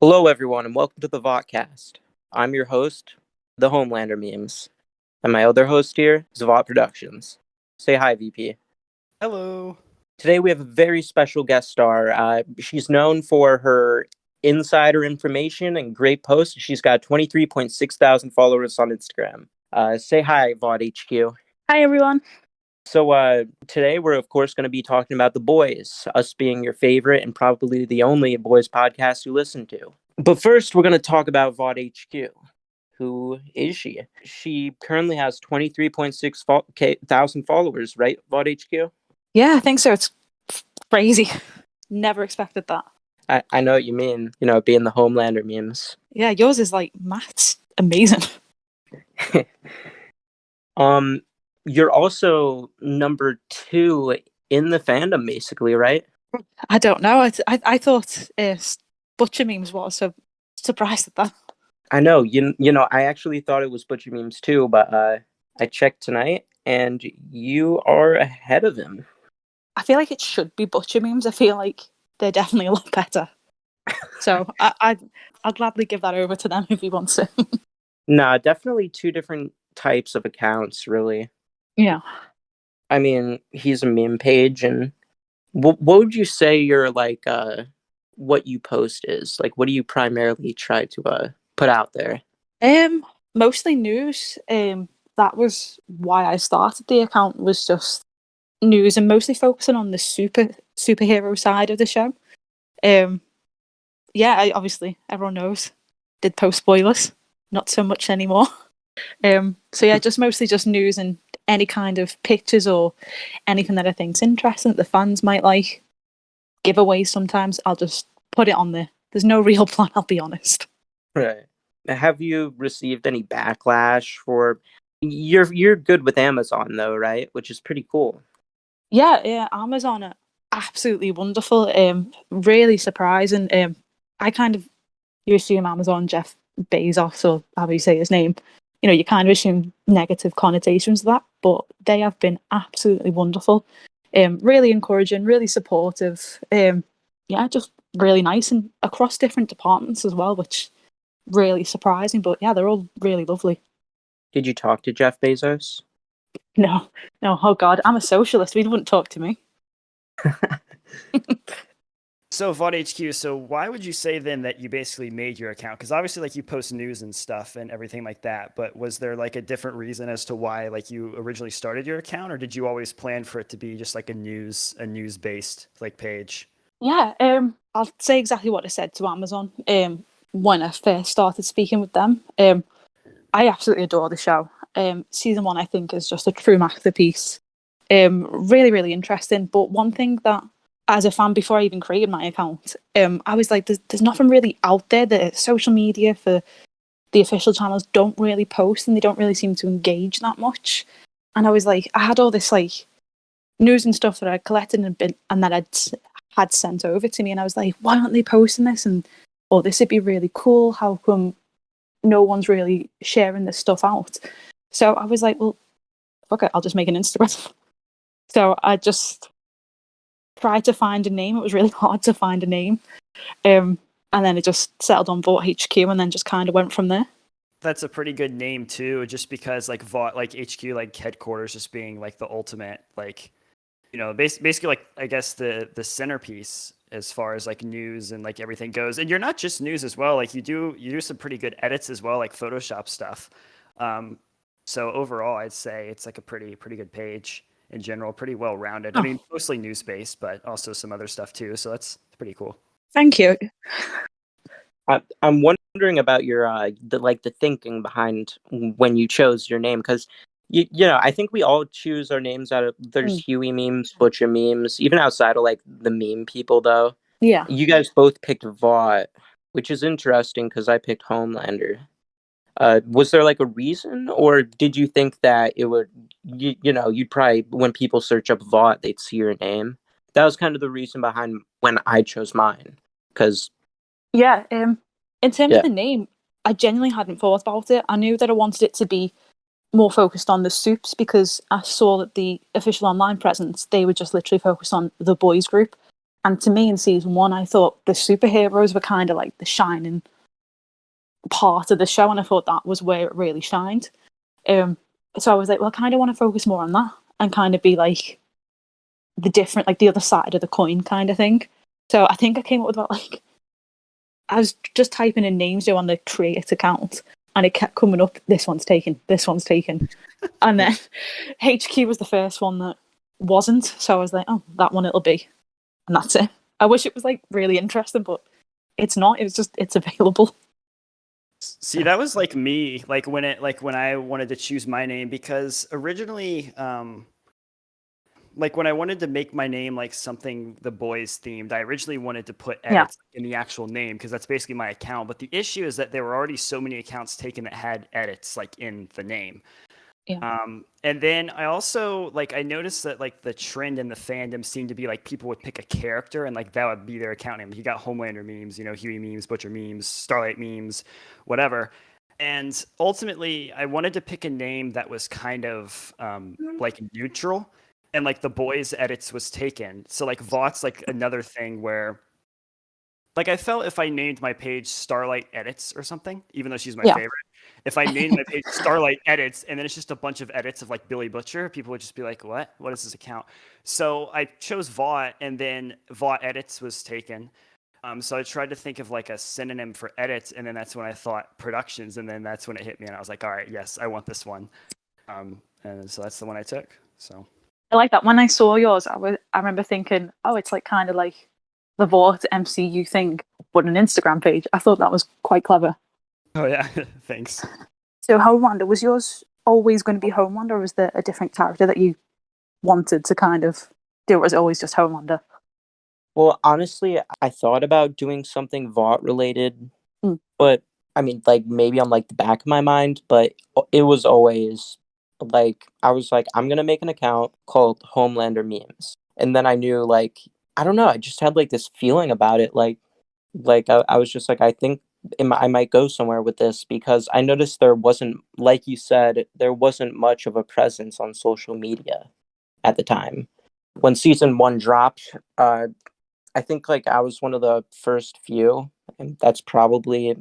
Hello, everyone, and welcome to the Vought. I'm your host, the Homelander memes, and my other host here is Vought Productions. Say hi, VP. Hello. Today we have a very special guest star. She's known for her insider information and great posts. She's got 23.6 thousand followers on Instagram. Say hi, Vought HQ. Hi, everyone. So today we're, of course, going to be talking about The Boys, us being your favorite and probably the only boys podcast you listen to. But first, we're going to talk about Vought HQ. Who is she? She currently has 23.6 thousand followers, right, Vought HQ? Yeah, I think so. It's crazy. Never expected that. I know what you mean, being the Homelander memes. Yeah, yours is like maths. Amazing. You're also number 2 in the fandom, basically, right? I don't know. I thought Butcher memes was, so surprised at that. I know. I actually thought it was Butcher memes too, but I checked tonight, and you are ahead of him. I feel like it should be Butcher memes. I feel like they're definitely a lot better. So I'll gladly give that over to them if he wants to. Nah, definitely two different types of accounts, really. Yeah. I mean, he's a meme page, and what would you say your what you post is? Like, what do you primarily try to put out there? Mostly news. That was why I started the account, was just news and mostly focusing on the superhero side of the show. Yeah, obviously everyone knows did post spoilers, not so much anymore. So yeah, just mostly just news and any kind of pictures or anything that I think's interesting that the fans might like. Giveaways sometimes, I'll just put it on there. There's no real plan, I'll be honest. Right. Have you received any backlash for you're good with Amazon though, right? Which is pretty cool. Yeah, Amazon are absolutely wonderful. Really surprising. You assume Amazon, Jeff Bezos, or however you say his name, you kind of assume negative connotations of that, but they have been absolutely wonderful. Really encouraging, really supportive. Yeah, just really nice, and across different departments as well, which really surprising. But yeah, they're all really lovely. Did you talk to Jeff Bezos? No. Oh God, I'm a socialist. He wouldn't talk to me. So Vought HQ, so why would you say then that you basically made your account? Because obviously like you post news and stuff and everything like that, but was there like a different reason as to why like you originally started your account, or did you always plan for it to be just like a news based like page? Yeah, I'll say exactly what I said to Amazon when I first started speaking with them. I absolutely adore the show. Season 1, I think, is just a true masterpiece. Really, really interesting. But one thing that, as a fan, before I even created my account, I was like, there's nothing really out there. The social media for the official channels don't really post, and they don't really seem to engage that much. And I was like, I had all this like news and stuff that I'd collected and that I'd had sent over to me, and I was like, why aren't they posting this? And this would be really cool. How come no one's really sharing this stuff out? So I was like, well, fuck it, I'll just make an Instagram. So I just tried to find a name. It was really hard to find a name. And then it just settled on Vought HQ, and then just kind of went from there. That's a pretty good name too, just because like Vought, like HQ, like headquarters, just being like the ultimate, like, basically like, I guess the centerpiece as far as like news and like everything goes. And you're not just news as well. Like you do some pretty good edits as well, like Photoshop stuff. So overall, I'd say it's like a pretty good page in general, pretty well rounded. Oh. I mean, mostly news based, but also some other stuff too. So that's pretty cool. Thank you. I'm wondering about your the thinking behind when you chose your name, because I think we all choose our names out of there's Huey memes, Butcher memes, even outside of like the meme people though. Yeah. You guys both picked Vought, which is interesting because I picked Homelander. Was there like a reason, or did you think that it would you'd probably, when people search up Vought, they'd see your name? That was kind of the reason behind when I chose mine, because yeah. In terms of the name, I genuinely hadn't thought about it. I knew that I wanted it to be more focused on the soups, because I saw that the official online presence, they were just literally focused on the boys group. And to me, in season 1, I thought the superheroes were kind of like the shining part of the show, and I thought that was where it really shined. So I was like, well, I kind of want to focus more on that and kind of be like the different, like the other side of the coin kind of thing. So I think I came up with about like, I was just typing in names on the create account, and it kept coming up, this one's taken, this one's taken. And then HQ was the first one that wasn't. So I was like, oh, that one it'll be. And that's it. I wish it was like really interesting, but it's not. It's available. See, that was like me, like when I wanted to choose my name, because originally, like when I wanted to make my name like something the boys themed, I originally wanted to put edits in the actual name, because that's basically my account. But the issue is that there were already so many accounts taken that had edits like in the name. Yeah. And then I also I noticed that like the trend in the fandom seemed to be like people would pick a character and like that would be their account name. You got Homelander memes, Huey memes, Butcher memes, Starlight memes, whatever. And ultimately, I wanted to pick a name that was kind of like neutral, and like the boys' edits was taken. So like Vought's like another thing where like I felt if I named my page Starlight Edits or something, even though she's my favorite. If I named my page Starlight Edits and then it's just a bunch of edits of like Billy Butcher, people would just be like, what? What is this account? So I chose Vought, and then Vought Edits was taken. So I tried to think of like a synonym for edits, and then that's when I thought productions, and then that's when it hit me, and I was like, all right, yes, I want this one. And so that's the one I took. So I like that. When I saw yours, I remember thinking, oh, it's like kind of like the Vought MCU thing, but an Instagram page. I thought that was quite clever. Oh yeah, thanks. So Homelander, was yours always going to be Homelander, or was there a different character that you wanted to kind of do, or was it always just Homelander? Well, honestly, I thought about doing something Vought related, but I mean, like maybe on like the back of my mind, but it was always like I was like, I'm gonna make an account called Homelander Memes, and then I knew like I don't know, I just had like this feeling about it, like I was just like I think I might go somewhere with this, because I noticed there wasn't, like you said, there wasn't much of a presence on social media at the time when season 1 dropped. I think like I was one of the first few, and that's probably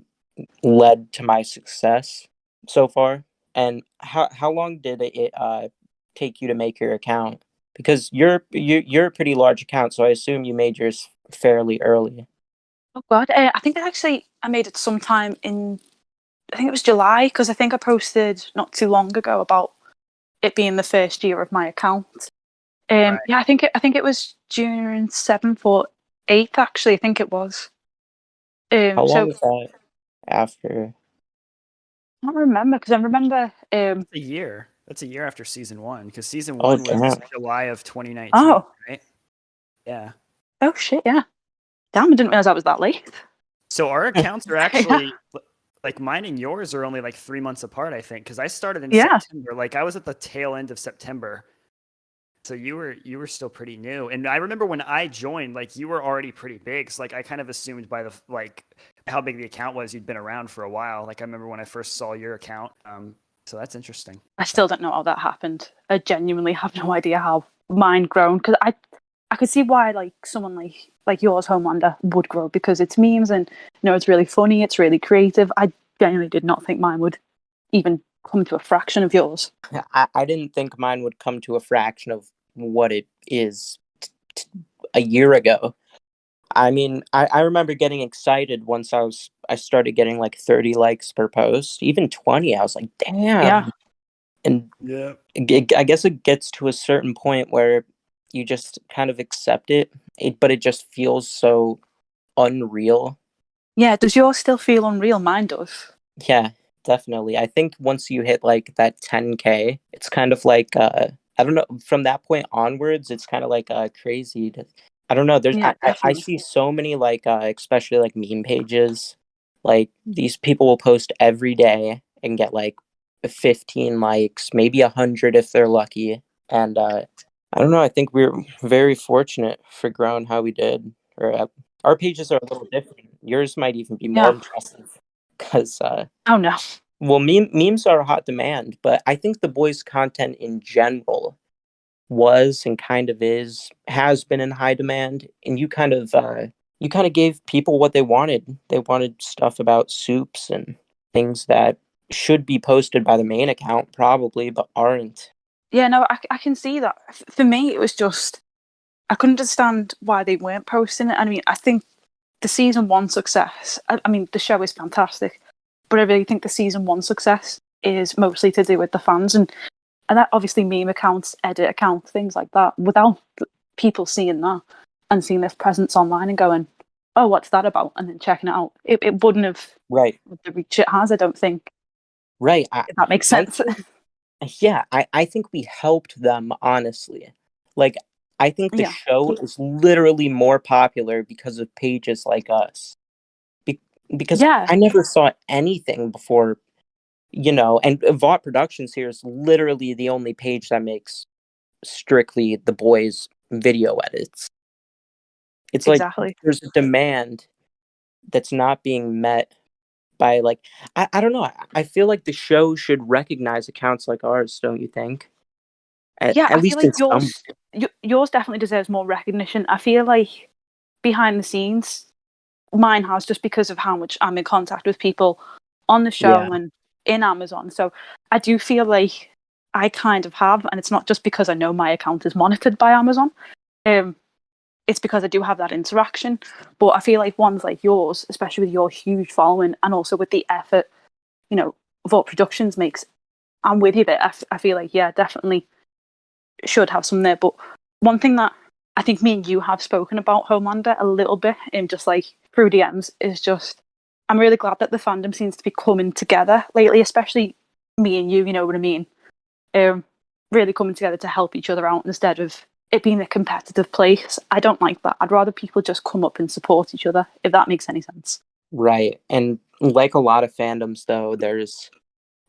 led to my success so far. And how long did it take you to make your account? Because you're a pretty large account, so I assume you made yours fairly early. Oh God, I think I made it sometime in, I think it was July, because I think I posted not too long ago about it being the first year of my account. Right. Yeah, I think it was June 7th or 8th, actually. I think it was. How long So is that after? I don't remember, because I remember. That's a year. That's a year after season 1, because season Oh 1 was damn! July of 2019. Oh. Right? Yeah. Oh shit! Yeah. Damn! I didn't realize I was that late. So our accounts are actually like mine and yours are only like 3 months apart, I think, because I started in September. Like I was at the tail end of September. So you were still pretty new. And I remember when I joined, like you were already pretty big. So like I kind of assumed by the like how big the account was, you'd been around for a while. Like I remember when I first saw your account. So that's interesting. I still don't know how that happened. I genuinely have no idea how mine grown, because I could see why like someone like yours, Homelander, would grow, because it's memes and it's really funny, it's really creative. I genuinely did not think mine would even come to a fraction of yours. I didn't think mine would come to a fraction of what it is a year ago. I mean, I remember getting excited once I started getting like 30 likes per post, even 20. I was like, damn. Yeah. And I guess it gets to a certain point where you just kind of accept it, but it just feels so unreal. Yeah, does yours still feel unreal? Mine does. Yeah, definitely. I think once you hit like that 10K, it's kind of like I don't know, from that point onwards, it's kind of like crazy to, I don't know, there's Yeah, I definitely. see so many like especially like meme pages, like these people will post every day and get like 15 likes, maybe 100 if they're lucky. And I don't know, I think we're very fortunate for growing how we did. Or our pages are a little different. Yours might even be more Yeah. impressive because Oh no. well, memes are a hot demand, but I think the boys' content in general was and kind of has been in high demand, and you kind of gave people what they wanted. They wanted stuff about soups and things that should be posted by the main account probably, but aren't. Yeah, no, I can see that. For me, it was just I couldn't understand why they weren't posting it. I mean, I think the season one success. I mean, the show is fantastic, but I really think the season one success is mostly to do with the fans and that obviously meme accounts, edit accounts, things like that. Without people seeing that and seeing this presence online and going, "Oh, what's that about?" and then checking it out, it wouldn't have Right. the reach it has. I don't think. Right. If that makes I sense. Yeah, I think we helped them, honestly. Like, I think the Yeah. show is literally more popular because of pages like us. Be- because Yeah. I never saw anything before, and Vought Productions here is literally the only page that makes strictly the boys' video edits. It's like Exactly. there's a demand that's not being met by, like, I don't know. I feel like the show should recognize accounts like ours, don't you think? Yeah, At I feel least in like some. yours definitely deserves more recognition. I feel like behind the scenes, mine has just because of how much I'm in contact with people on the Yeah. show and in Amazon. So I do feel like I kind of have, and it's not just because I know my account is monitored by Amazon. Um, it's because I do have that interaction. But I feel like ones like yours, especially with your huge following and also with the effort, Vault Productions makes, I'm with you there. I feel like, yeah, definitely should have some there. But one thing that I think me and you have spoken about Homelander a little bit in just like through DMs is just I'm really glad that the fandom seems to be coming together lately, especially me and you know what I mean? Really coming together to help each other out instead of it being a competitive place. I don't like that. I'd rather people just come up and support each other, if that makes any sense. Right. And like a lot of fandoms, though, there's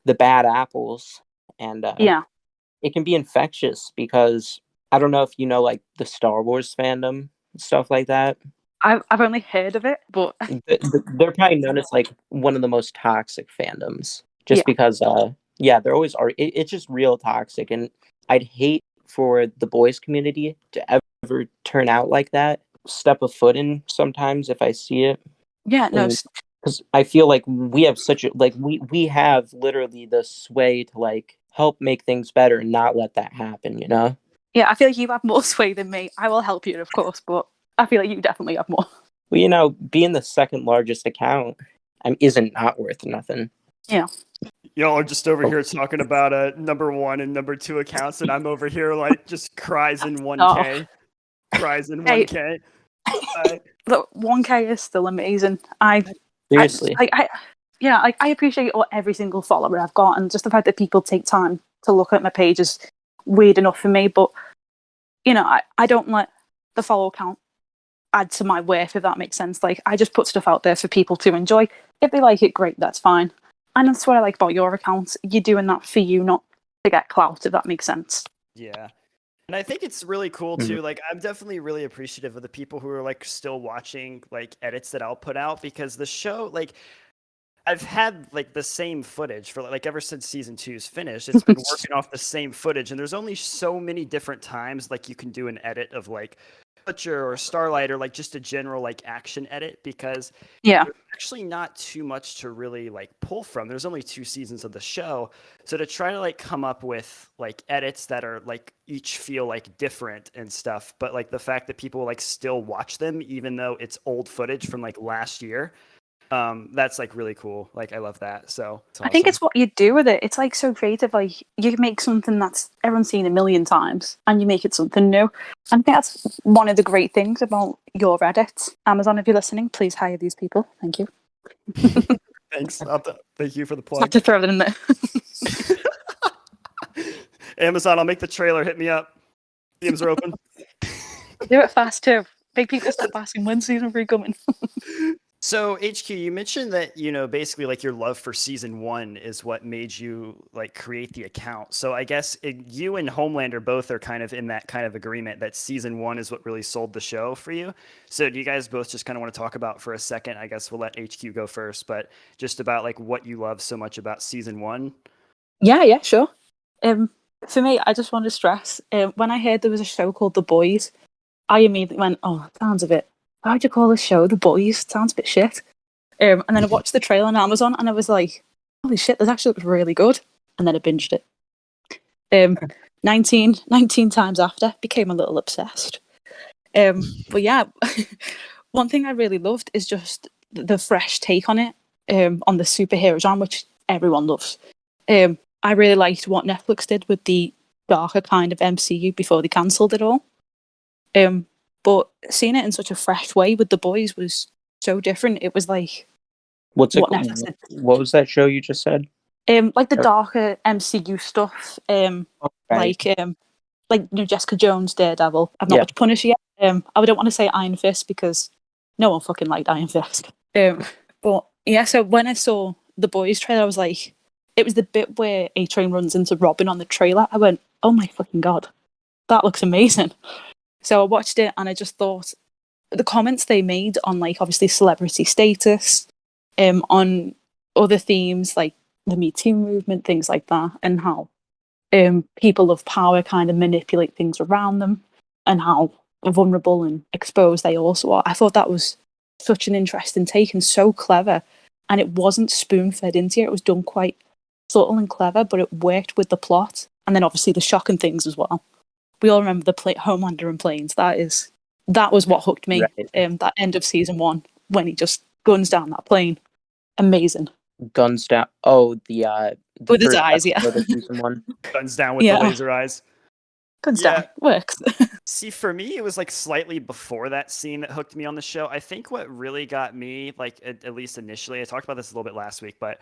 the bad apples, and Yeah. it can be infectious because I don't know if you know, like, the Star Wars fandom and stuff like that. I've only heard of it, but They're probably known as like one of the most toxic fandoms, just yeah. because, yeah, there always are. It's just real toxic, and I'd hate for the boys' community to ever turn out like that. Step a foot in sometimes if I see it. Yeah, no, And because I feel like we have such a, like, we have literally the sway to, like, help make things better and not let that happen. yeah, I feel like you have more sway than me. I will help you, of course, but I feel like you definitely have more. Well, being the second largest account, isn't not worth nothing. Yeah. Y'all are just over here talking about number one and number two accounts, and I'm over here like just cries in 1K. Cries in Hey. 1K. Look, 1K is still amazing. Seriously. I appreciate every single follower I've got, and just the fact that people take time to look at my page is weird enough for me. But I don't let the follow count add to my worth, if that makes sense. Like, I just put stuff out there for people to enjoy. If they like it, great, that's fine. And that's what I like about your accounts. You're doing that for you, not to get clout, if that makes sense. Yeah. And I think it's really cool too. Like, I'm definitely really appreciative of the people who are like still watching like edits that I'll put out, because the show, like, I've had like the same footage for like ever since season 2's finished. It's been working off the same footage, and there's only so many different times like you can do an edit of like Butcher or Starlight or like just a general like action edit, because Yeah. there's actually not too much to really like pull from. There's only 2 seasons of the show. So to try to like come up with like edits that are like each feel like different and stuff, but like the fact that people like still watch them even though it's old footage from like last year, that's like really cool. Like, I love that. So it's awesome. I think it's what you do with it. It's like so creative. Like, you make something that's everyone's seen a million times and you make it something new. And I think that's one of the great things about your edits. Amazon, if you're listening, please hire these people. Thank you. Thanks. Thank you for the Just have plug. to throw that in there. Amazon, I'll make the trailer. Hit me up. DMs are open. Do it fast too. Big people stop asking when season 3 coming. So HQ, you mentioned that, basically like your love for season 1 is what made you like create the account. So I guess you and Homelander both are kind of in that kind of agreement that season 1 is what really sold the show for you. So do you guys both just kind of want to talk about for a second? I guess we'll let HQ go first, but just about like what you love so much about season 1. Yeah, sure. For me, I just want to stress, when I heard there was a show called The Boys, I immediately went, oh, it sounds a bit, why'd you call this show The Boys? It sounds a bit shit. And then I watched the trailer on Amazon and I was like, holy shit, this actually looks really good. And then I binged it. 19 times after, became a little obsessed. But yeah, one thing I really loved is just the fresh take on it, on the superhero genre, which everyone loves. I really liked what Netflix did with the darker kind of MCU before they cancelled it all. But seeing it in such a fresh way with The Boys was so different. It was like What's it? what Netflix did. What was that show you just said? Like the darker MCU stuff. Right. Like Jessica Jones, Daredevil. I've not watched Punisher yet. I don't want to say Iron Fist because no one fucking liked Iron Fist. But yeah, so when I saw The Boys trailer, I was like, it was the bit where A-Train runs into Robin on the trailer. I went, oh my fucking god, that looks amazing. So I watched it and I just thought the comments they made on like obviously celebrity status, on other themes like the Me Too movement, things like that, and how people of power kind of manipulate things around them and how vulnerable and exposed they also are. I thought that was such an interesting take and so clever. And it wasn't spoon-fed into you. It was done quite subtle and clever, but it worked with the plot. And then obviously the shocking things as well. We all remember the Homelander and planes. That was what hooked me. Right. That end of season 1 when he just guns down that plane. Amazing. Guns down. Oh, the with his first eyes, yeah. episode of season 1. Guns down with the laser eyes. Guns down. Works. See, for me, it was like slightly before that scene that hooked me on the show. I think what really got me, like at least initially, I talked about this a little bit last week, but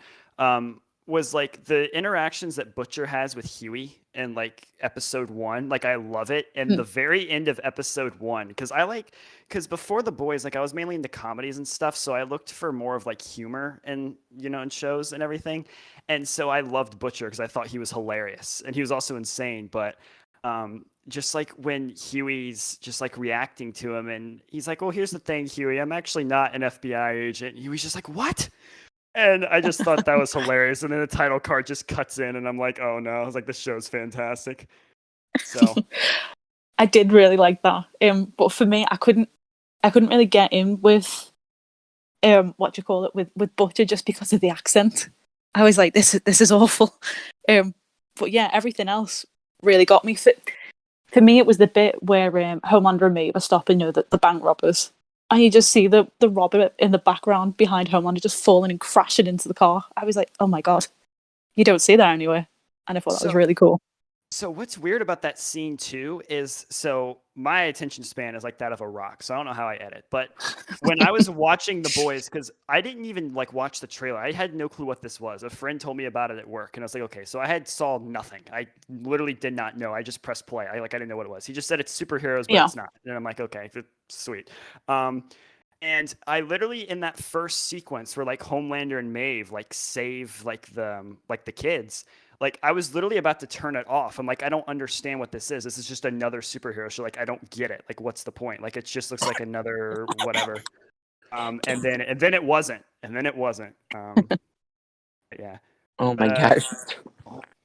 was like the interactions that Butcher has with Huey in like episode 1. Like I love it. And the very end of episode 1, because before The Boys, like I was mainly into comedies and stuff. So I looked for more of like humor and, in shows and everything. And so I loved Butcher because I thought he was hilarious and he was also insane. But just like when Huey's just like reacting to him and he's like, well, here's the thing, Huey, I'm actually not an FBI agent. Huey's just like, what? And I just thought that was hilarious. And then the title card just cuts in and I'm like, oh no. I was like, this show's fantastic. So I did really like that. But for me, I couldn't really get in with with Butcher just because of the accent. I was like, this is awful. But yeah, everything else really got me. For me, it was the bit where Homelander and Maeve are stopping the bank robbers. And you just see the robber in the background behind Homelander just falling and crashing into the car. I was like, oh my god. You don't see that anywhere. And I thought that was really cool. So what's weird about that scene too is, so my attention span is like that of a rock. So I don't know how I edit, but when I was watching The Boys, because I didn't even like watch the trailer. I had no clue what this was. A friend told me about it at work and I was like, okay, so I saw nothing. I literally did not know. I just pressed play. I didn't know what it was. He just said it's superheroes, but it's not. And I'm like, okay, sweet. And I literally in that first sequence where like Homelander and Maeve like save like the kids, like I was literally about to turn it off. I'm like, I don't understand what this is. This is just another superhero show. Like I don't get it. Like what's the point? Like it just looks like another whatever. And then it wasn't. And then it wasn't. Yeah. Oh my gosh.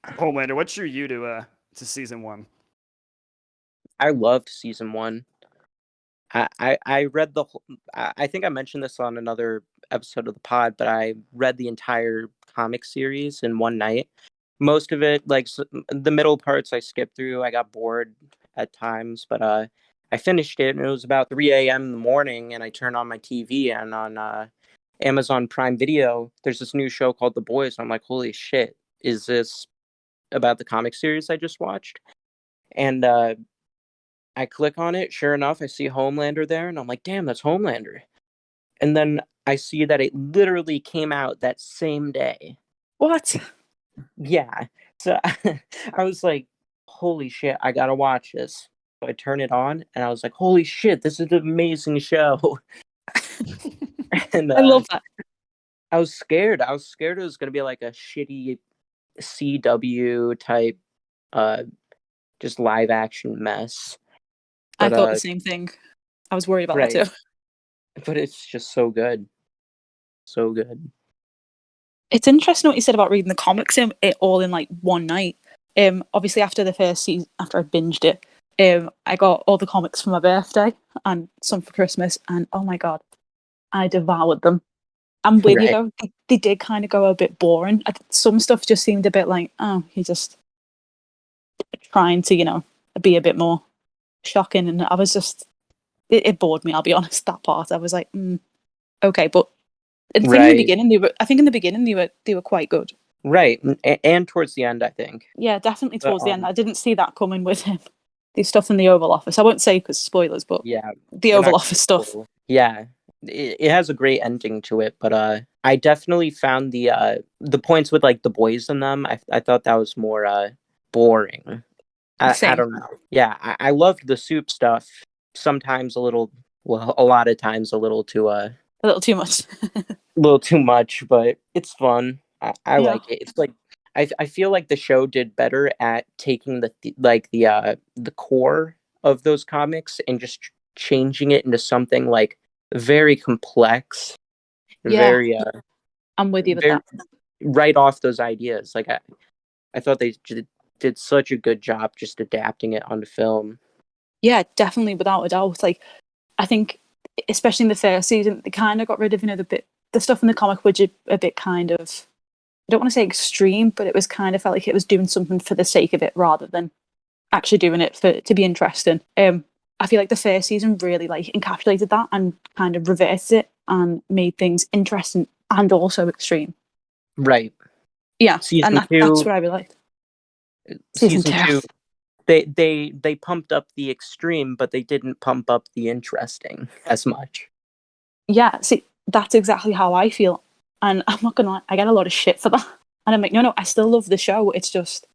Homelander, what's your to season 1? I loved season 1. I read the whole, I think I mentioned this on another episode of the pod, but I read the entire comic series in one night. Most of it, like the middle parts, I skipped through. I got bored at times, but I finished it, and it was about 3 a.m. in the morning, and I turned on my TV, and on Amazon Prime Video, there's this new show called The Boys, and I'm like, holy shit, is this about the comic series I just watched? And I click on it. Sure enough, I see Homelander there, and I'm like, damn, that's Homelander. And then I see that it literally came out that same day. What? Yeah. So I was like, holy shit, I gotta watch this. So I turn it on, and I was like, holy shit, this is an amazing show. And I love that. I was scared. I was scared it was gonna be like a shitty CW type, just live action mess. But, I thought the same thing. I was worried about that too. But it's just so good. So good. It's interesting what you said about reading the comics it all in like one night. Obviously after the first season, after I binged it, I got all the comics for my birthday and some for Christmas, and oh my god, I devoured them. I'm with you Right. though; they did kind of go a bit boring. Some stuff just seemed a bit like, oh, he's just trying to, be a bit more shocking, and I was just, it bored me. I'll be honest. That part, I was like, okay, but I think in the Right. beginning they were quite good. Right. And towards the end, I think. Yeah, definitely But, towards the end. I didn't see that coming with him. The stuff in the Oval Office. I won't say because spoilers, but yeah, the we're Oval not Office stuff. cool. Yeah. It has a great ending to it, but I definitely found the points with like the boys in them. I thought that was more boring. I Same. don't know. Yeah, I loved the soup stuff. Sometimes a little, well, a lot of times a little A little too much. much, but it's fun. I Yeah. like it. It's like I feel like the show did better at taking the core of those comics and just changing it into something like very complex, Yeah, very I'm with you with very that. right off those ideas. Like I thought they did such a good job just adapting it onto film. Yeah, definitely, without a doubt. Like, I think, especially in the first season, they kind of got rid of the stuff in the comic, which is a bit kind of, I don't want to say extreme, but it was kind of felt like it was doing something for the sake of it rather than actually doing it to be interesting. I feel like the first season really like encapsulated that and kind of reversed it and made things interesting and also extreme. Right. Yeah, and Season that's two, what I really liked. season two, they pumped up the extreme, but they didn't pump up the interesting as much. Yeah, see, that's exactly how I feel, and I'm not gonna lie, I get a lot of shit for that, and I'm like, no, I still love the show. It's just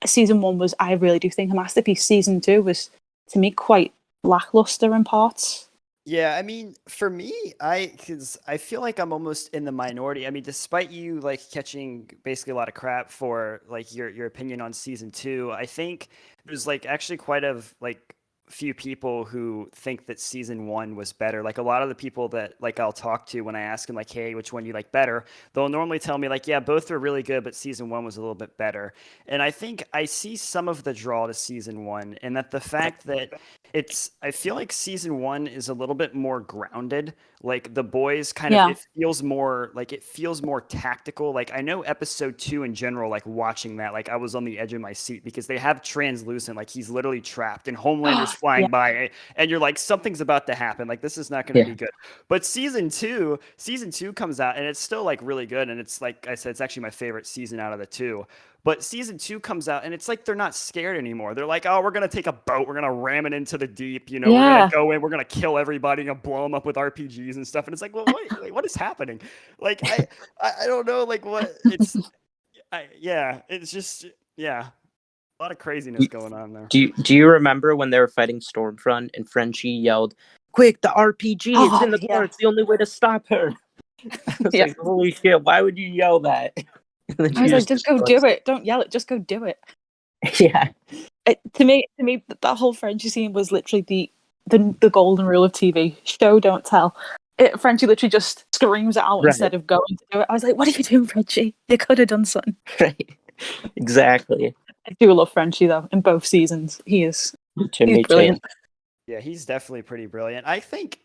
season 1 was, I really do think, a masterpiece. Season 2 was, to me, quite lackluster in parts. Yeah, I mean, for me, because I feel like I'm almost in the minority. I mean, despite you like catching basically a lot of crap for like your opinion on season 2, I think there's like actually quite a like few people who think that season 1 was better. Like a lot of the people that like I'll talk to when I ask them like, hey, which one do you like better? They'll normally tell me like, yeah, both are really good, but season 1 was a little bit better. And I think I see some of the draw to season 1, and that the fact that I feel like season 1 is a little bit more grounded. Like the boys kind of, Yeah. it feels more tactical. Like I know episode 2 in general, like watching that, like I was on the edge of my seat because they have translucent, like he's literally trapped and Homelander's flying Yeah. by and you're like, something's about to happen. Like this is not going to be good. But season two comes out and it's still like really good. And it's like I said, it's actually my favorite season out of the 2. But season 2 comes out and it's like they're not scared anymore. They're like, oh, we're going to take a boat. We're going to ram it into the deep. We're going to go in. We're going to kill everybody and blow them up with RPGs and stuff. And it's like, well, what is happening? Like, I don't know, like what it's, it's just, a lot of craziness going on there. Do you remember when they were fighting Stormfront and Frenchie yelled, "Quick, the RPG! It's in the car. It's the only way to stop her." I was like, holy shit! Why would you yell that? I was like, just go do it. Don't yell it. Just go do it. Yeah. To me, that whole Frenchie scene was literally the golden rule of TV: show, don't tell. Frenchie literally just screams it out instead of going to do it. I was like, what are you doing, Frenchie? You could have done something. Right. Exactly. I do love Frenchie though. In both seasons, he's brilliant. Yeah, he's definitely pretty brilliant. I think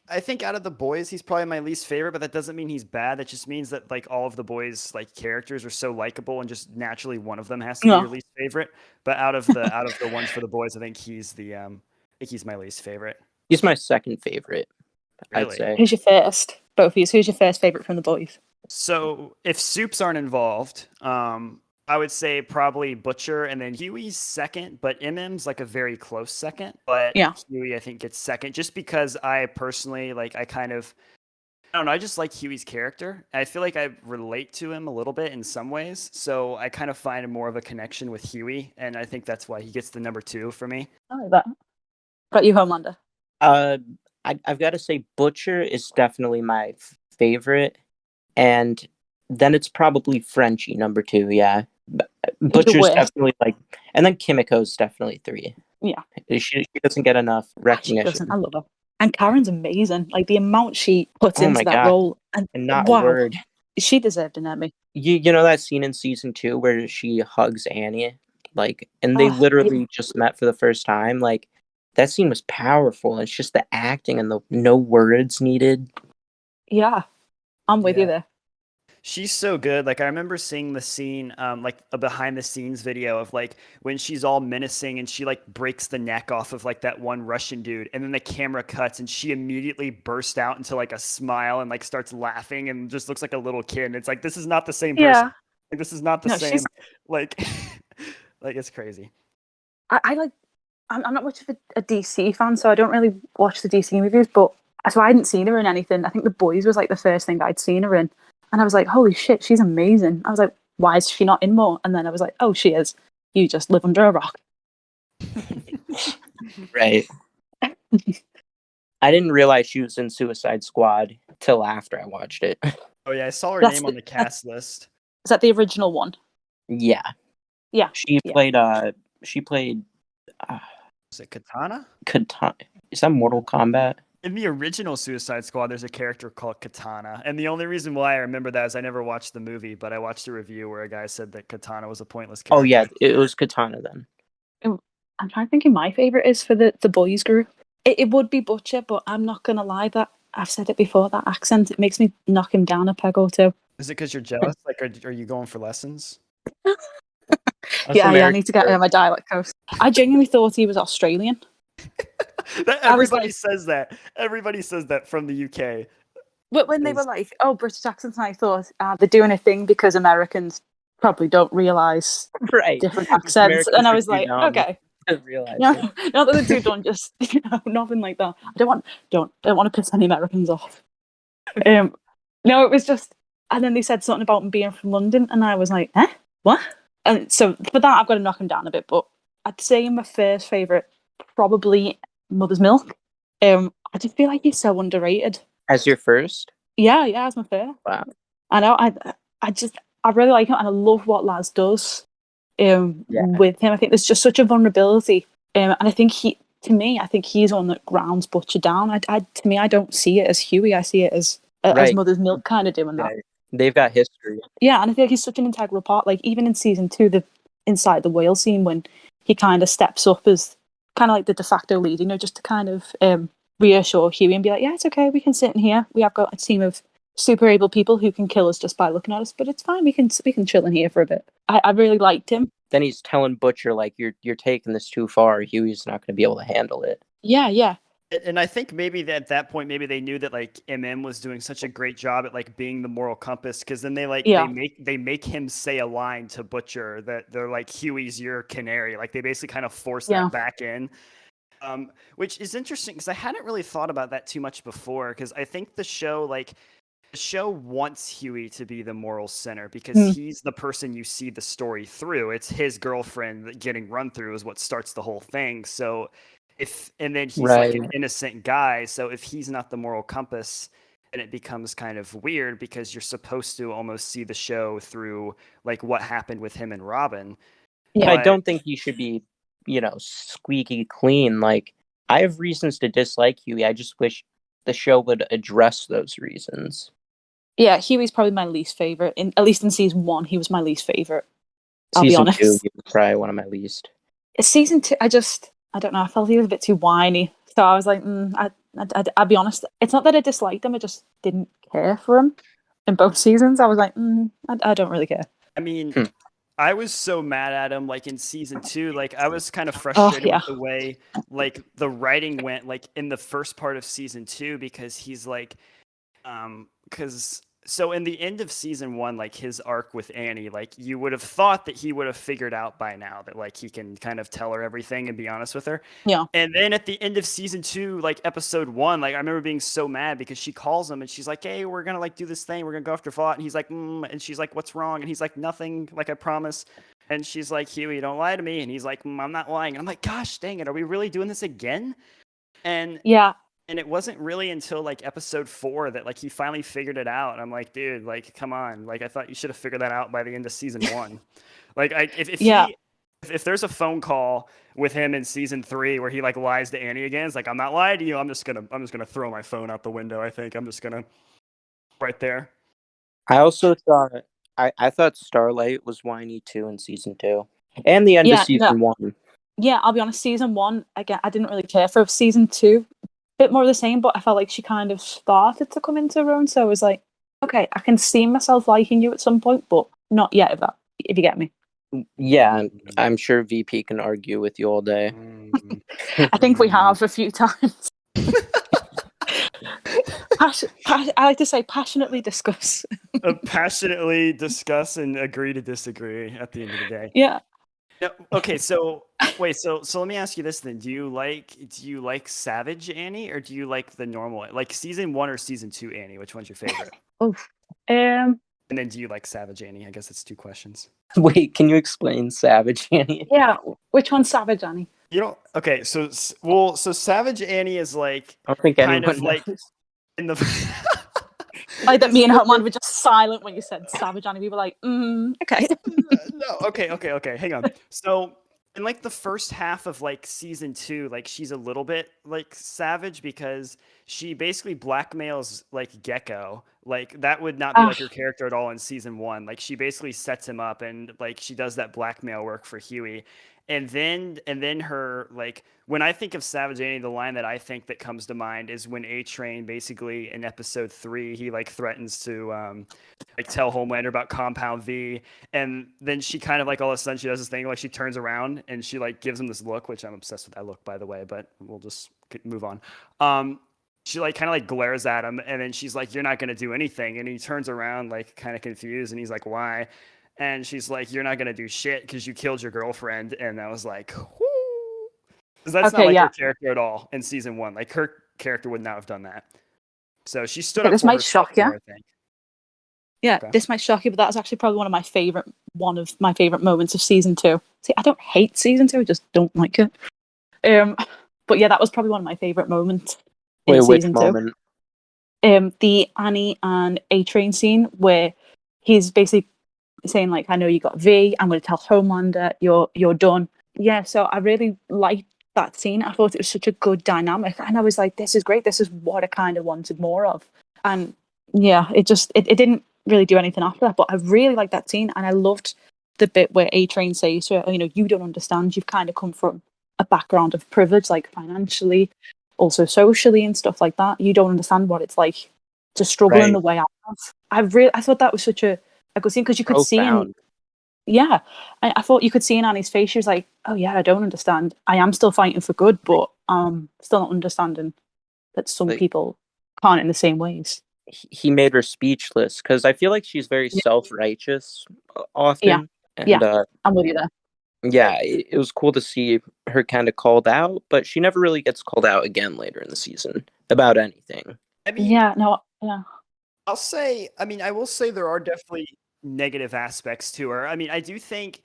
out of the boys, he's probably my least favorite, but that doesn't mean he's bad. That just means that like all of the boys' like characters are so likable, and just naturally one of them has to be your least favorite. But out of the ones for the boys, I think he's my least favorite. He's my second favorite. Really? I'd say. Who's your first? Both of you. Who's your first favorite from the boys? So if soups aren't involved, I would say probably Butcher and then Huey's second, but MM's like a very close second. But Huey, I think, gets second just because I personally I don't know. I just like Huey's character. I feel like I relate to him a little bit in some ways. So I kind of find more of a connection with Huey. And I think that's why he gets the number 2 for me. I like that. What about you, Homelander? I've got to say Butcher is definitely my favorite. And then it's probably Frenchie, number 2, yeah. Butcher's definitely and then Kimiko's definitely 3. Yeah. She doesn't get enough recognition. She doesn't. I love her. And Karen's amazing. Like the amount she puts into that role. And not a word. She deserved an Emmy. You know that scene in season 2 where she hugs Annie? Like, and they literally just met for the first time. Like, that scene was powerful. It's just the acting and the no words needed. Yeah, I'm with you there. She's so good. Like I remember seeing the scene, like a behind the scenes video of like when she's all menacing and she like breaks the neck off of like that one Russian dude, and then the camera cuts and she immediately bursts out into like a smile and like starts laughing and just looks like a little kid. And it's like this is not the same person. Yeah. Like this is not the same. Like, like it's crazy. I like. I'm not much of a DC fan, so I don't really watch the DC movies. But so I hadn't seen her in anything. I think The Boys was like the first thing that I'd seen her in. And I was like, holy shit, she's amazing. I was like, why is she not in more? And then I was like, oh, she is. You just live under a rock. Right. I didn't realize she was in Suicide Squad till after I watched it. Oh yeah, I saw her name on the cast list. Is that the original one? Yeah. Yeah. She played Is it Katana? Katana. Is that Mortal Kombat? In the original Suicide Squad, there's a character called Katana. And the only reason why I remember that is I never watched the movie, but I watched a review where a guy said that Katana was a pointless character. Oh, yeah, it was Katana then. I'm trying to think who my favourite is for the boys group. It would be Butcher, but I'm not going to lie, that I've said it before, that accent, it makes me knock him down a peg or two. Is it because you're jealous? Like, are you going for lessons? Yeah, I need to get my dialect coast. I genuinely thought he was Australian. Everybody says that. Everybody says that from the UK. But when they were like, oh, British accents, and I thought, they're doing a thing because Americans probably don't realise different accents. And I was like, okay. No, not that the two don't just, nothing like that. I don't want to piss any Americans off. No, it was just, and then they said something about him being from London, and I was like, what? And so for that, I've got to knock him down a bit. But I'd say my first favourite, probably Mother's Milk. I just feel like he's so underrated. As your first? Yeah, as my first. Wow. I know. I really like him, and I love what Laz does with him. I think there's just such a vulnerability, and I think he's the one that grounds Butcher down. To me, I don't see it as Huey. I see it as Mother's Milk kind of doing that. They've got history. Yeah, and I feel like he's such an integral part. Like even in season 2, the inside the whale scene when he kind of steps up as kind of like the de facto lead, just to kind of reassure Huey and be like, yeah, it's okay, we can sit in here. We have got a team of super able people who can kill us just by looking at us, but it's fine. We can chill in here for a bit. I really liked him. Then he's telling Butcher like, you're taking this too far. Huey's not going to be able to handle it. Yeah. And I think maybe that at that point, maybe they knew that like was doing such a great job at like being the moral compass, because then they make him say a line to Butcher that they're like, Huey's your canary. Like they basically kind of force that back in, which is interesting because I hadn't really thought about that too much before. Because I think the show wants Huey to be the moral center because he's the person you see the story through. It's his girlfriend getting run through is what starts the whole thing. So. And then he's like an innocent guy. So if he's not the moral compass, then it becomes kind of weird because you're supposed to almost see the show through like what happened with him and Robin. Yeah, I don't think he should be, squeaky clean. Like I have reasons to dislike Huey. I just wish the show would address those reasons. Yeah, Huey's probably my least favorite. At least in season 1, he was my least favorite. I'll be honest. Season 2, he was probably one of my least. Season 2, I don't know. I felt he was a bit too whiny. So I was like, I'll be honest. It's not that I disliked him. I just didn't care for him in both seasons. I was like, I don't really care. I mean, I was so mad at him, like in season 2. Like I was kind of frustrated with the way like the writing went, like in the first part of season 2, because he's like, so in the end of season 1, like his arc with Annie, like you would have thought that he would have figured out by now that like he can kind of tell her everything and be honest with her. Yeah. And then at the end of season 2, like episode 1, like I remember being so mad because she calls him and she's like, hey, we're gonna like do this thing, we're gonna go after Vought, and he's like, and she's like, what's wrong? And he's like, nothing, like I promise. And she's like, Huey, don't lie to me. And he's like, I'm not lying. And I'm like, gosh dang it, are we really doing this again? And yeah. And it wasn't really until like episode 4 that like he finally figured it out. And I'm like, dude, like, come on. Like, I thought you should have figured that out by the end of season 1. Like, if there's a phone call with him in season 3 where he like lies to Annie again, it's like, I'm not lying to you. I'm just gonna throw my phone out the window. I think I'm just gonna right there. I also thought I thought Starlight was whiny too in season 2. And the end of Yeah, season 1. Yeah, I'll be honest, season 1, again, I didn't really care for. Season 2, a bit more of the same, but I felt like she kind of started to come into her own, so I was like, okay, I can see myself liking you at some point, but not yet, if you get me. Yeah, I'm sure VP can argue with you all day. I think we have a few times. I like to say passionately discuss. Passionately discuss and agree to disagree at the end of the day. Yeah. No, okay, so wait, so let me ask you this then: do you like Savage Annie, or do you like the normal, like season 1 or season 2 Annie? Which one's your favorite? Oh, And then do you like Savage Annie? I guess it's 2 questions. Wait, can you explain Savage Annie? yeah. Which one's Savage Annie? You don't. Okay, so Savage Annie is like I don't think kind anyone of like knows. in the Like that, me and Homelander were just silent when you said Savage Annie. We were like, okay. No, okay. Hang on. So in like the first half of like season 2, like she's a little bit like savage because she basically blackmails like Gecko. Like that would not be like her character at all in season 1. Like she basically sets him up and like she does that blackmail work for Huey. And then her, like, when I think of Savage Annie, the line that I think that comes to mind is when A-Train basically in episode 3, he like threatens to like tell Homelander about Compound V, and then she kind of like all of a sudden she does this thing like she turns around and she like gives him this look, which I'm obsessed with that look, by the way, but we'll just move on. She like kind of like glares at him, and then she's like, "You're not gonna do anything," and he turns around like kind of confused, and he's like, "Why?" And she's like, "You're not gonna do shit because you killed your girlfriend." And I was like, whoo. Because that's not like her character at all in season 1. Like her character would not have done that. So she stood up this for might herself shock you. more, I think. Yeah, Okay. this might shock you, but that's actually probably one of my favorite moments of season 2. See, I don't hate season 2, I just don't like it. But yeah, that was probably one of my favorite moments in season 2. Moment? The Annie and A-Train scene where he's basically saying like, "I know you got V. I'm going to tell Homelander you're done." Yeah, so I really liked that scene. I thought it was such a good dynamic, and I was like, "This is great. This is what I kind of wanted more of." And yeah, it didn't really do anything after that, but I really liked that scene, and I loved the bit where A-Train says to her, "You don't understand. You've kind of come from a background of privilege, like financially, also socially, and stuff like that. You don't understand what it's like to struggle in the way I have." I thought that was such a good scene because you could see I thought you could see in Annie's face. She was like, "Oh yeah, I don't understand. I am still fighting for good, but still not understanding that some people can't in the same ways." He made her speechless because I feel like she's very self-righteous often. Yeah, And I'm with you there. yeah, it was cool to see her kind of called out, but she never really gets called out again later in the season about anything. I mean, yeah. I will say there are definitely negative aspects to her. I mean, I do think,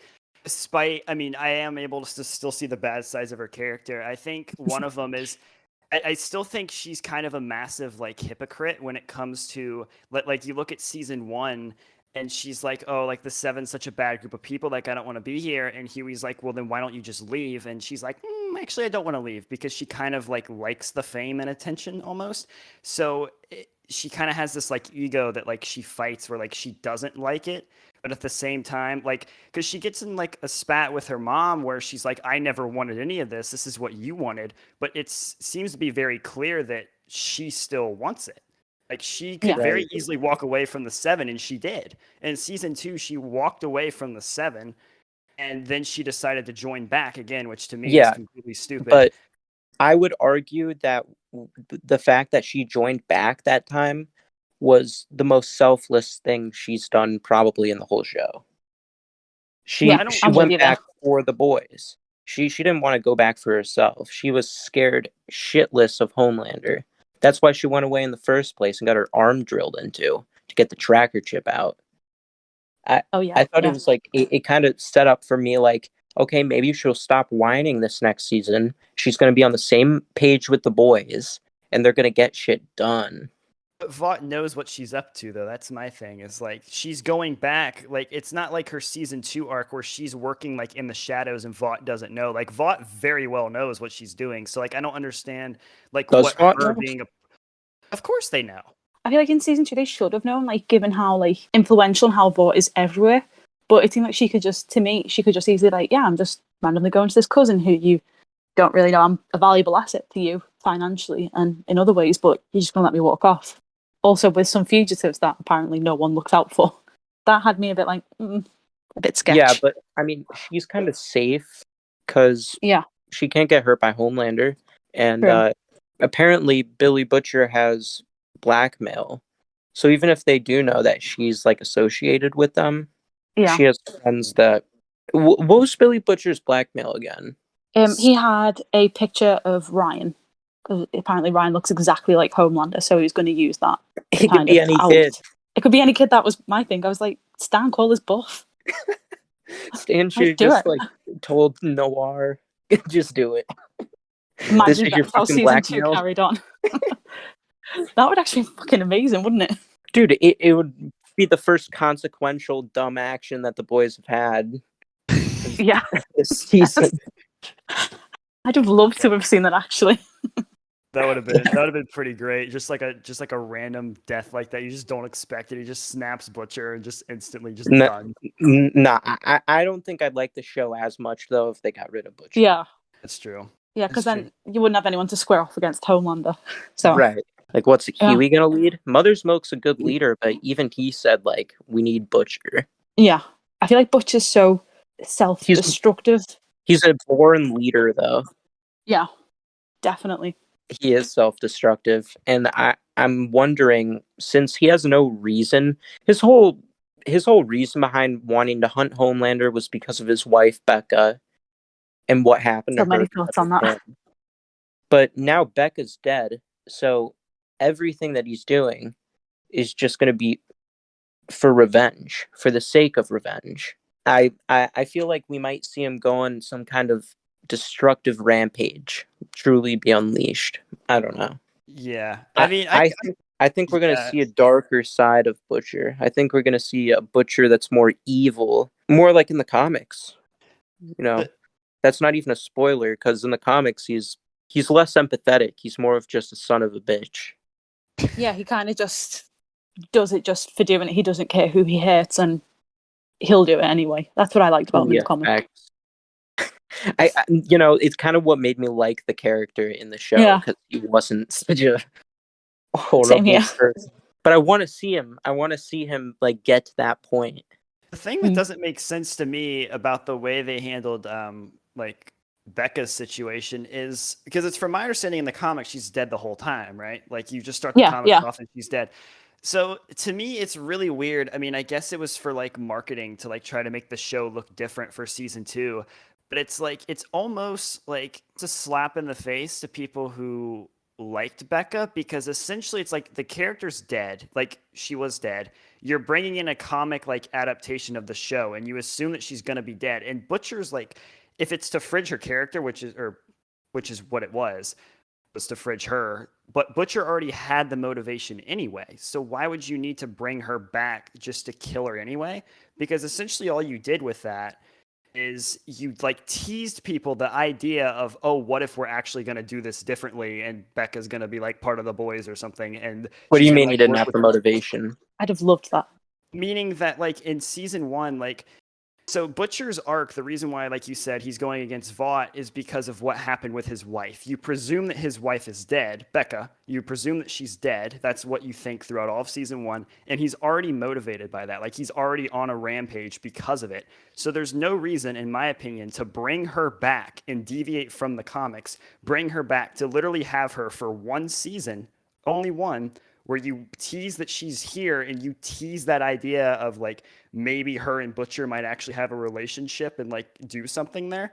I am able to still see the bad sides of her character. I think one of them is, I still think she's kind of a massive like hypocrite when it comes to like you look at season 1 and she's like, "Oh, like the Seven's such a bad group of people, like I don't want to be here." And Huey's like, "Well, then why don't you just leave?" And she's like, "Actually, I don't want to leave," because she kind of like likes the fame and attention almost. So she kind of has this like ego that like she fights where like she doesn't like it, but at the same time, like, because she gets in like a spat with her mom where she's like, "I never wanted any of this. This is what you wanted." But it seems to be very clear that she still wants it. Like she could very easily walk away from the Seven, and she did. In season 2, she walked away from the Seven, and then she decided to join back again, which to me is completely stupid. But I would argue that the fact that she joined back that time was the most selfless thing she's done probably in the whole show. She went back for the boys. She didn't want to go back for herself. She was scared shitless of Homelander. That's why she went away in the first place and got her arm drilled into to get the tracker chip out. I thought it was like it kind of set up for me like, okay, maybe she'll stop whining this next season. She's going to be on the same page with the boys, and they're going to get shit done. But Vought knows what she's up to, though. That's my thing. Is like she's going back. Like it's not like her season 2 arc where she's working like in the shadows and Vought doesn't know. Like Vought very well knows what she's doing. So like I don't understand like what her being a. Of course they know. I feel like in season 2 they should have known, like given how like influential and how Vought is everywhere. But it seemed like she could just easily like, yeah, I'm just randomly going to this cousin who you don't really know. I'm a valuable asset to you financially and in other ways, but you're just going to let me walk off. Also, with some fugitives that apparently no one looks out for, that had me a bit like, a bit sketch. Yeah, but I mean, she's kind of safe because yeah, she can't get hurt by Homelander, and True. apparently Billy Butcher has blackmail. So even if they do know that she's like associated with them, yeah. she has friends that. What was Billy Butcher's blackmail again? He had a picture of Ryan because apparently Ryan looks exactly like Homelander, so he was going to use that to It could be any kid. It could be any kid. That was my thing. I was like, Stan, call his buff. Stan should just like told Noir, just do it. Imagine this is your how fucking season 2 blackmail. carried on. That would actually be fucking amazing, wouldn't it? Dude, it would be the first consequential dumb action that the boys have had. Yeah. This season. I'd have loved to have seen that actually. That would have been pretty great. Just like a random death like that. You just don't expect it. He just snaps Butcher and just instantly just done. Nah, I don't think I'd like the show as much though if they got rid of Butcher. Yeah. That's true. Yeah, because then you wouldn't have anyone to square off against Homelander. So right. Like, what's Huey gonna lead? Mother's Milk's a good leader, but even he said like we need Butcher. Yeah, I feel like Butcher's so self-destructive. He's a born leader, though. Yeah, definitely. He is self-destructive, and I'm wondering, since he has no reason, his whole reason behind wanting to hunt Homelander was because of his wife Becca, and what happened to her. So many thoughts on that. But now Becca's dead, so everything that he's doing is just going to be for revenge, for the sake of revenge. I feel like we might see him go on some kind of destructive rampage, truly be unleashed. I don't know. Yeah, I think we're going to see a darker side of Butcher. I think we're going to see a Butcher that's more evil, more like in the comics. You know, that's not even a spoiler because in the comics he's less empathetic. He's more of just a son of a bitch. Yeah, he kind of just does it just for doing it. He doesn't care who he hurts, and he'll do it anyway. That's what I liked about him in the comic. I it's kind of what made me like the character in the show because he wasn't such a horrible person. But I want to see him. I want to see him like get to that point. The thing that doesn't make sense to me about the way they handled like Becca's situation is because it's from my understanding in the comics she's dead the whole time, right? Like you just start the comics off and she's dead. So to me, it's really weird. I mean, I guess it was for like marketing to like try to make the show look different for season 2, but it's like it's almost like it's a slap in the face to people who liked Becca because essentially it's like the character's dead, like she was dead. You're bringing in a comic like adaptation of the show, and you assume that she's gonna be dead. And Butcher's like, if it's to fridge her character, which is what it was to fridge her, but Butcher already had the motivation anyway. So why would you need to bring her back just to kill her anyway? Because essentially all you did with that is you like teased people the idea of, oh, what if we're actually going to do this differently and Becca's going to be like part of the boys or something. And what do you mean he didn't have the motivation? I'd have loved that. Meaning that like in season 1, like, so Butcher's arc, the reason why, like you said, he's going against Vought is because of what happened with his wife. You presume that his wife is dead, Becca. You presume that she's dead. That's what you think throughout all of season 1. And he's already motivated by that. Like he's already on a rampage because of it. So there's no reason, in my opinion, to bring her back and deviate from the comics. Bring her back to literally have her for one season, only one, where you tease that she's here and you tease that idea of like maybe her and Butcher might actually have a relationship and like do something there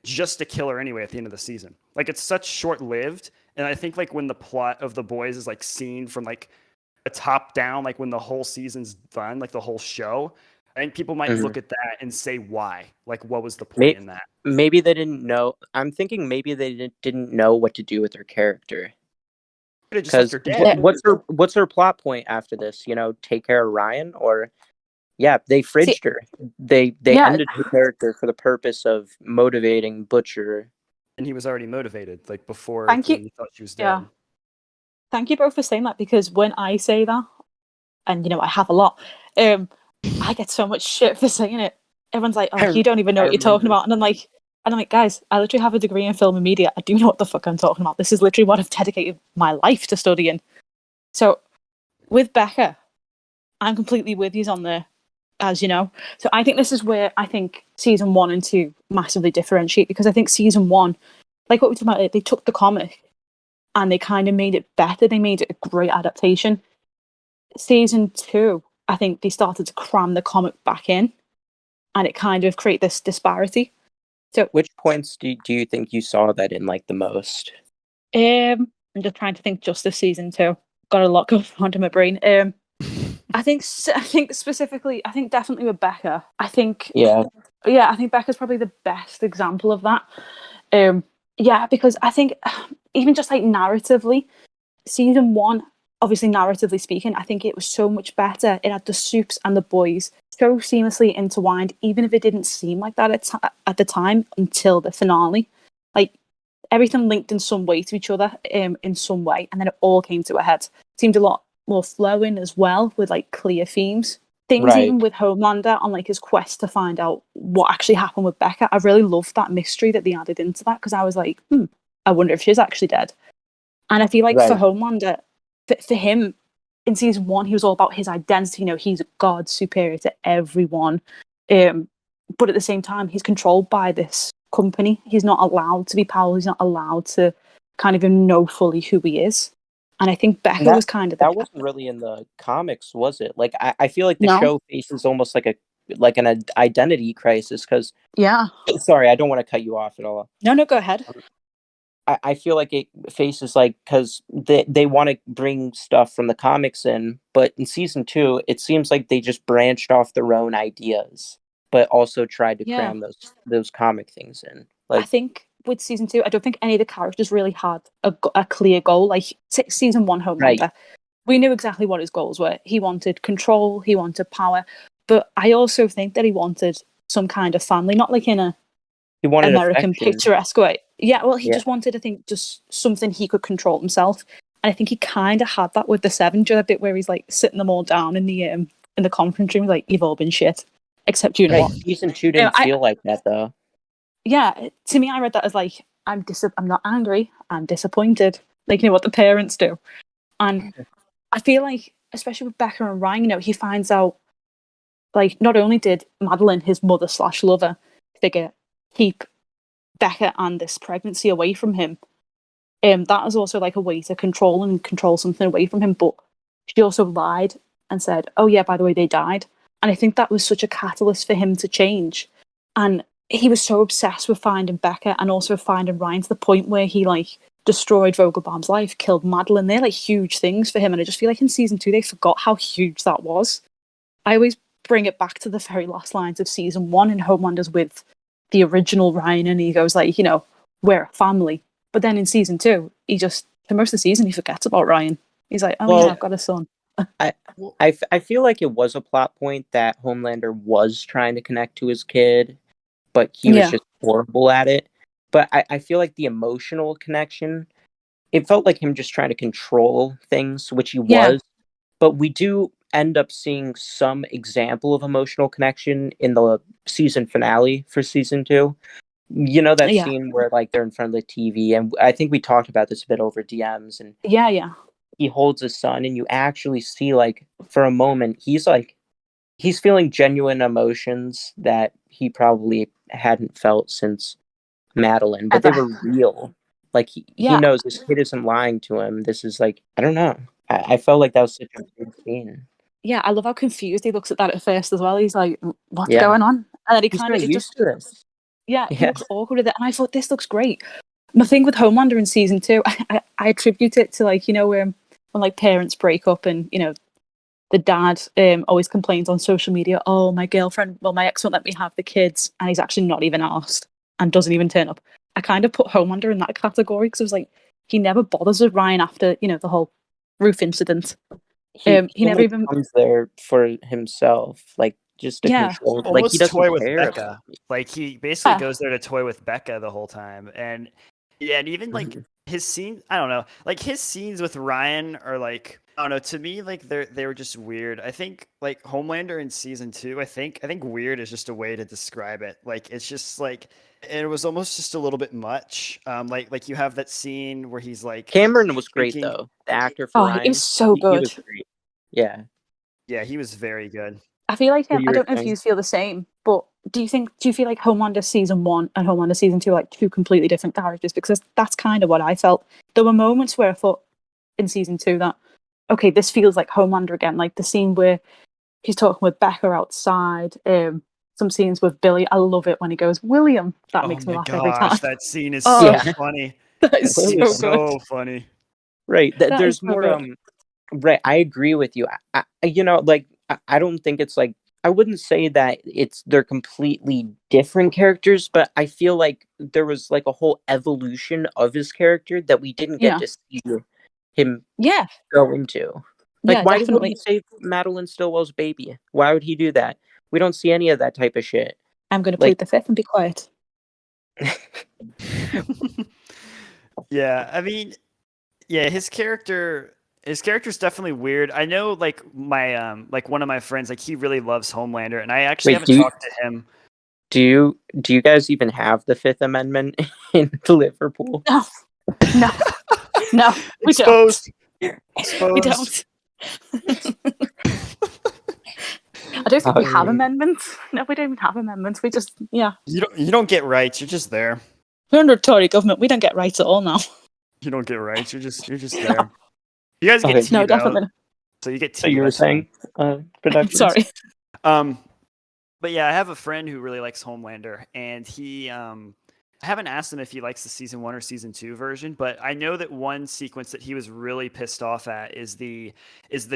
just to kill her anyway at the end of the season. Like it's such short-lived. And I think like when the plot of the boys is like seen from like a top down, like when the whole season's done, like the whole show, I think people might look at that and say, why? Like, what was the point in that? Maybe they didn't know. I'm thinking maybe they didn't know what to do with her character. Because what's her plot point after this? You know, take care of Ryan, or they fridged her. They ended her character for the purpose of motivating Butcher, and he was already motivated, like before. He thought she was dead. Yeah. Thank you both for saying that because when I say that, and you know I have a lot, I get so much shit for saying it. Everyone's like, "Oh, I, you don't even know I what you're talking remember. about," and I'm like, guys, I literally have a degree in film and media. I do know what the fuck I'm talking about. This is literally what I've dedicated my life to studying. So with Becca, I'm completely with you on there, as you know. So I think this is where I think season 1 and 2 massively differentiate, because I think season 1, like what we talked about, they took the comic and they kind of made it better. They made it a great adaptation. Season 2, I think they started to cram the comic back in, and it kind of create this disparity. So, Which points do you think you saw that in like the most? I'm just trying to think. Just this season 2, got a lot going on in my brain. I think specifically, I think definitely with Becca. I think Yeah, I think Becca's probably the best example of that. Yeah, because I think even just like narratively, season 1, obviously narratively speaking, I think it was so much better. It had the Supes and the boys so seamlessly intertwined, even if it didn't seem like that at the time until the finale. Like everything linked in some way to each other, in some way, and then it all came to a head. It seemed a lot more flowing as well, with like clear themes. Things right. even with Homelander on like his quest to find out what actually happened with Becca. I really loved that mystery that they added into that, because I was like, I wonder if she's actually dead. And I feel like for Right. Homelander, for him, in season 1, he was all about his identity. You know, he's a god superior to everyone. But at the same time, he's controlled by this company. He's not allowed to be powerful. He's not allowed to kind of even know fully who he is. And I think And Becca was kind of the... that wasn't really in the comics, was it? Like I feel like the No? show faces almost like an identity crisis because Yeah. sorry, I don't want to cut you off at all. No, go ahead. I feel like it faces like because they want to bring stuff from the comics in, but in season 2, it seems like they just branched off their own ideas, but also tried to Yeah. cram those comic things in. I Like think with season 2, I don't think any of the characters really had a clear goal. Like season 1 right, Homelander, we knew exactly what his goals were. He wanted control, he wanted power, but I also think that he wanted some kind of family, not like in a he wanted American affection. picturesque way. Yeah, well, he Yeah, just wanted, I think, just something he could control himself. And I think he kind of had that with the Seven. Do you know that bit where he's like sitting them all down in the conference room, like, you've all been shit, except you know right. what? Season 2 didn't I feel like that though. Yeah, to me, I read that as like, I'm not angry, I'm disappointed. Like, you know what the parents do. And I feel like, especially with Becca and Ryan, you know, he finds out, like, not only did Madeline, his mother/lover figure, keep Becca and this pregnancy away from him, that was also like a way to control him and control something away from him. But she also lied and said, "Oh yeah, by the way, they died." And I think that was such a catalyst for him to change. And he was so obsessed with finding Becca and also finding Ryan, to the point where he like destroyed Vogelbaum's life, killed Madeline. They're like huge things for him. And I just feel like in season 2 they forgot how huge that was. I always bring it back to the very last lines of season 1 in Homelander's with the original Ryan, and he goes like, you know, we're a family. But then in season 2, he just, for most of the season, he forgets about Ryan. He's like, oh yeah, Well, I've got a son. I, I feel like it was a plot point that Homelander was trying to connect to his kid, but he was Yeah. just horrible at it. But I feel like the emotional connection, it felt like him just trying to control things, which he Yeah. was. But we do end up seeing some example of emotional connection in the season finale for season 2. You know that Yeah. scene where like they're in front of the TV, and I think we talked about this a bit over DMs, and Yeah. Yeah. he holds his son, and you actually see like for a moment he's feeling genuine emotions that he probably hadn't felt since Madeline, but they Ever. were real. Like he Yeah. knows this kid isn't lying to him. This is like, I don't know. I felt like that was such a big scene. Yeah. I love how confused he looks at that at first as well. He's like, what's Yeah. going on? And then he He's kind not of, it used just, to this. yeah, he Yeah. looks awkward with it. And I thought, this looks great. My thing with Homelander in season 2, I attribute it to like, you know, when like parents break up and, you know, the dad always complains on social media, oh, my ex won't let me have the kids, and he's actually not even asked and doesn't even turn up. I kind of put Homelander in that category, because it was like, he never bothers with Ryan after, you know, the whole roof incident. He never Only even... comes there for himself, like just to Yeah. control. Like he Almost doesn't toy with care. Becca. Like he basically Yeah. goes there to toy with Becca the whole time, and yeah, and even like Mhm. his scene, I don't know, like his scenes with Ryan are like, I don't know, to me, like they were just weird. I think like Homelander in season 2, I think weird is just a way to describe it. Like it's just like it was almost just a little bit much. Like you have that scene where he's like Cameron was great drinking. though. The actor for Oh, it was Ryan, so he was good. great. Yeah. Yeah, he was very good. I feel like What you I were don't know if saying? you feel the same, but do you feel like Homelander season 1 and Homelander season 2 are like two completely different characters? Because that's kind of what I felt. There were moments where I thought in season 2 that, okay, this feels like Homelander again. Like the scene where he's talking with Becca outside. Some scenes with Billy. I love it when he goes, William. That Oh makes me my laugh every time. gosh, that scene is Oh, so Yeah. funny. that is Scene so is good. so funny. Right. That is There's so more. good. Right. I agree with you. Like I don't think it's like I wouldn't say that they're completely different characters, but I feel like there was like a whole evolution of his character that we didn't get Yeah. to see him Yeah. go into. Like, Yeah, why would he definitely. save Madeline Stillwell's baby? Why would he do that? We don't see any of that type of shit. I'm going to Like, plead the fifth and be quiet. Yeah, I mean, yeah, his character's definitely weird. I know like my like one of my friends, like he really loves Homelander, and I actually wait, haven't talked to him. do you guys even have the Fifth Amendment in Liverpool? No, no, no, we don't. Exposed. We Exposed. don't. I don't think we have Oh, amendments. No, we don't even have amendments. We just, yeah. You don't get rights, you're just there. We're under a Tory government. We don't get rights at all now. You don't get rights, you're just there. You guys get Okay. tea No, though. definitely. So you get so tea. you were That's fine. saying, productions? Sorry. But yeah, I have a friend who really likes Homelander, and I haven't asked him if he likes the season 1 or season 2 version, but I know that one sequence that he was really pissed off at is the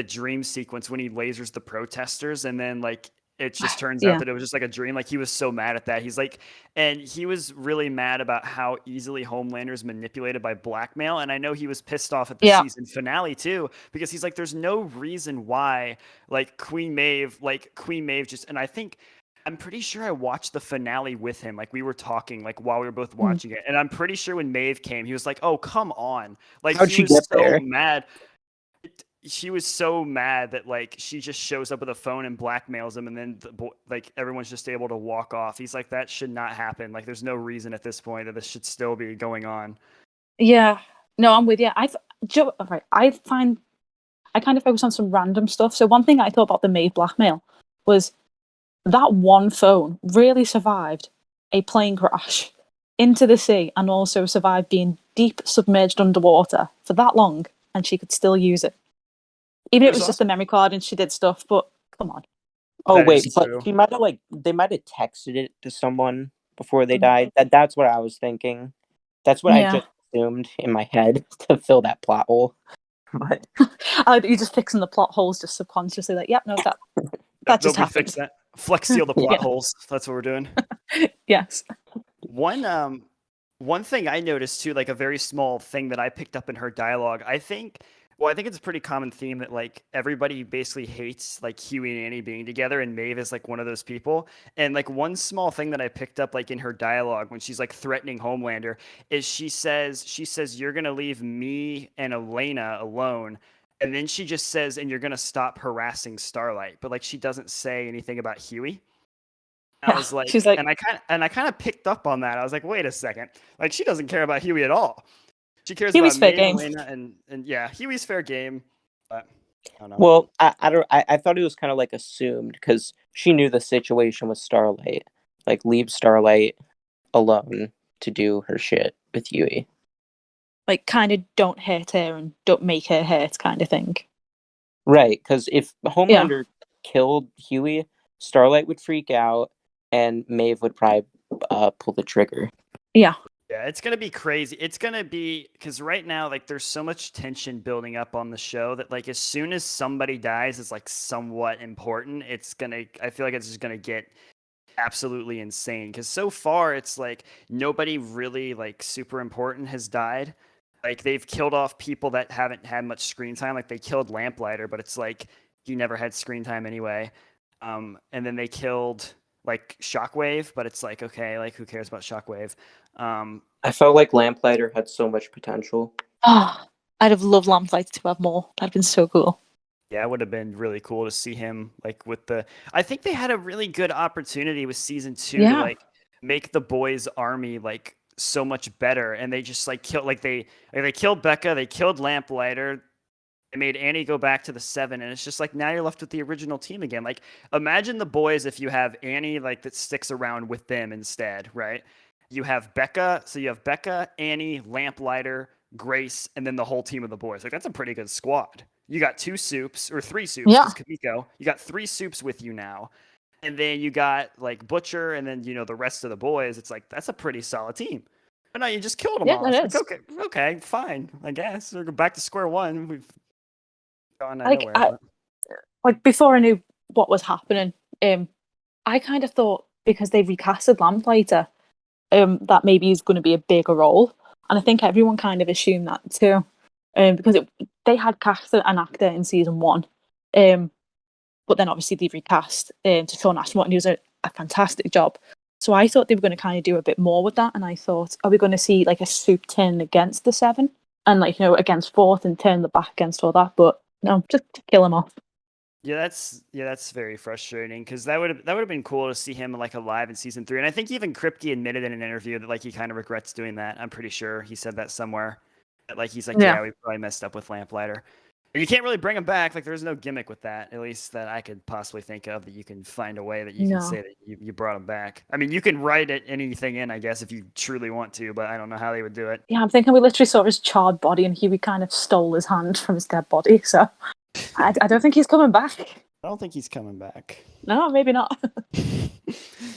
dream sequence when he lasers the protesters, and then like it just turns out Yeah. that it was just like a dream. Like he was so mad at that. He's like, and he was really mad about how easily Homelander is manipulated by Blackmail. And I know he was pissed off at the Yeah. season finale too, because he's like, there's no reason why Queen Maeve just, and I'm pretty sure I watched the finale with him. Like we were talking, like while we were both watching it, and I'm pretty sure when Maeve came, he was like, "Oh, come on!" Like How'd he she was get so there? mad. She was so mad that like she just shows up with a phone and blackmails him, and then like everyone's just able to walk off. He's like, that should not happen. Like there's no reason at this point that this should still be going on. Yeah. No, I'm with you. Right. I kind of focus on some random stuff. So one thing I thought about the Maeve blackmail was that one phone really survived a plane crash into the sea and also survived being deep submerged underwater for that long, and she could still use it. Even if it was just a memory card and she did stuff, but come on. Oh That is wait, but true. she might have they might have texted it to someone before they Mm. died. That's what I was thinking. That's what I Yeah. just assumed in my head to fill that plot hole. But You're just fixing the plot holes just subconsciously, like, yep, no, that just Nobody happened. fixed that. Flex seal the plot Yeah. holes. That's what we're doing. Yes. One thing I noticed too, like a very small thing that I picked up in her dialogue. I think it's a pretty common theme that like everybody basically hates like Huey and Annie being together, and Maeve is like one of those people. And like one small thing that I picked up like in her dialogue when she's like threatening Homelander is she says you're gonna leave me and Elena alone. And then she just says, and you're gonna stop harassing Starlight, but like she doesn't say anything about Huey. I was like, She's like, and I kind of picked up on that. I was like, wait a second, like she doesn't care about Huey at all. She cares Huey's about fair Maeve, game. Elena, and yeah, Huey's fair game. But I don't know. well, I thought it was kind of like assumed because she knew the situation with Starlight. Like leave Starlight alone to do her shit with Huey. like, kind of don't hurt her and don't make her hurt kind of thing. Right, because if Homelander killed Huey, Starlight would freak out, and Maeve would probably pull the trigger. Yeah. Yeah, it's gonna be crazy. It's gonna be because right now, like, there's so much tension building up on the show that, like, as soon as somebody dies, it's like somewhat important. I feel like it's just gonna get absolutely insane. Because so far, it's like nobody really like super important has died. Like they've killed off people that haven't had much screen time. Like they killed Lamplighter, but it's like you never had screen time anyway. And then they killed like Shockwave, but it's like, okay, like who cares about Shockwave? I felt like Lamplighter had so much potential. Oh, I'd have loved Lamplighter to have more. That'd been so cool. Yeah, it would have been really cool to see him like with the. I think they had a really good opportunity with season 2 to Yeah. like make the boys' army like so much better, and they just like killed they killed Becca, they killed Lamplighter, they made Annie go back to the 7, and it's just like now you're left with the original team again. Like imagine the boys if you have Annie like that sticks around with them instead, right? You have Becca, so you have Becca, Annie, Lamplighter, Grace, and then the whole team of the boys. Like that's a pretty good squad. You got 2 soups or 3 soups Yeah. because Kimiko. You got 3 soups with you now, and then you got like Butcher, and then the rest of the boys. It's like that's a pretty solid team. But no, you just killed them Yeah, all. that It's is. like, okay, fine, I guess. We're back to square one. We've gone Like, nowhere. like before I knew what was happening, I kind of thought because they recasted Lamplighter, that maybe he's going to be a bigger role, and I think everyone kind of assumed that too, because they had cast an actor in season 1, but then obviously they recast to Sean Ashmore, and he was a fantastic job. So I thought they were going to kind of do a bit more with that, and I thought, are we going to see like a soup turn against the 7 and like against Vought and turn the back against all that? But no, just to kill him off. Yeah, that's very frustrating because that would have been cool to see him like alive in season 3. And I think even Kripke admitted in an interview that like he kind of regrets doing that. I'm pretty sure he said that somewhere. That, like he's like, yeah, we probably messed up with Lamplighter. And you can't really bring him back. Like there's no gimmick with that, at least that I could possibly think of that you can find a way that you can say that you brought him back. I mean, you can write anything in, I guess, if you truly want to, but I don't know how they would do it. Yeah, I'm thinking we literally saw his charred body and Huey kind of stole his hand from his dead body. So I don't think he's coming back. I don't think he's coming back. No, maybe not.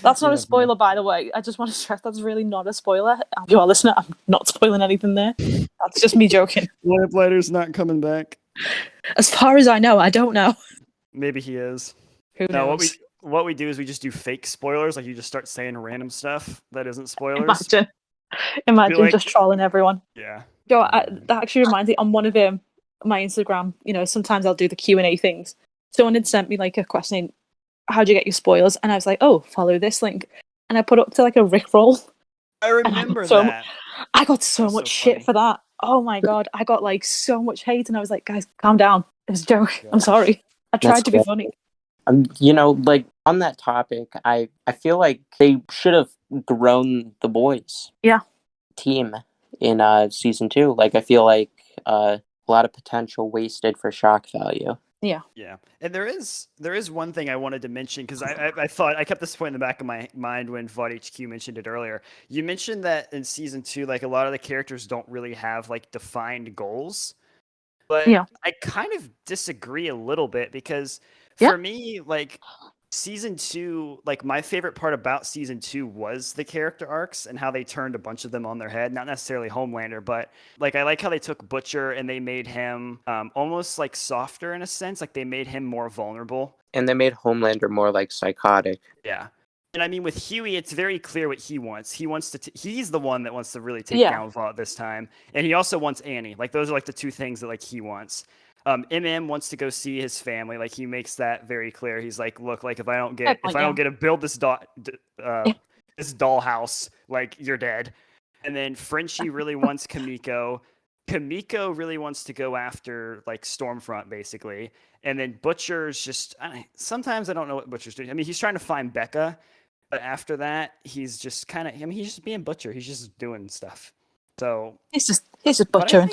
That's not a spoiler, by the way. I just want to stress that's really not a spoiler. You are listening. I'm not spoiling anything there. That's just me joking. Lamplighter's not coming back. As far as I know, I don't know. Maybe he is. Who knows? What we do is we just do fake spoilers. Like you just start saying random stuff that isn't spoilers. Imagine like, just trolling everyone. Yeah. That actually reminds me. On one of my Instagram, sometimes I'll do the Q&A things. Someone had sent me like a question, how do you get your spoilers? And I was like, oh, follow this link. And I put up to like a Rickroll. I remember that. I got so much shit for that. Oh my God. I got like so much hate. And I was like, guys, calm down. It was a joke. Gosh. I'm sorry. I tried to be funny. Like on that topic, I feel like they should have grown the boys. Yeah. Team in season 2. Like I feel like a lot of potential wasted for shock value. Yeah. And there is one thing I wanted to mention because I thought I kept this point in the back of my mind when Vought HQ mentioned it earlier. You mentioned that in season 2, like a lot of the characters don't really have like defined goals. But yeah. I kind of disagree a little bit because for me, like season 2, like my favorite part about season 2 was the character arcs and how they turned a bunch of them on their head. Not necessarily Homelander, but like I like how they took Butcher and they made him almost like softer in a sense. Like they made him more vulnerable. And they made Homelander more like psychotic. Yeah. And I mean, with Huey, it's very clear what he wants. He wants to. He's the one that wants to really take down Vought this time, and he also wants Annie. Like those are like the 2 things that like he wants. MM wants to go see his family. Like he makes that very clear. He's like, look, like if I don't get to build this this dollhouse, like you're dead. And then Frenchie really wants Kimiko. Kimiko really wants to go after like Stormfront basically. And then Butcher's just sometimes I don't know what Butcher's doing. I mean, he's trying to find Becca, but after that, he's just kind of he's just being Butcher. He's just doing stuff. So he's just butchering.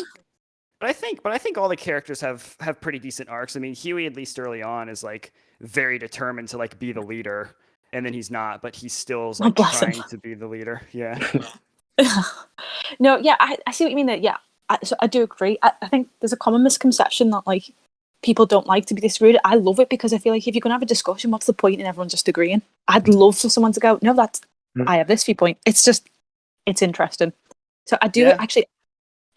But I think all the characters have pretty decent arcs. I mean, Huey, at least early on, is like very determined to like be the leader, and then he's not, but he still is like trying to be the leader. Yeah. No, yeah, I see what you mean there. Yeah, I do agree. I think there's a common misconception that like people don't like to be disagreed. I love it because I feel like if you're gonna have a discussion, what's the point in everyone just agreeing? I'd love for someone to go, no, I have this viewpoint. It's interesting. So I do actually.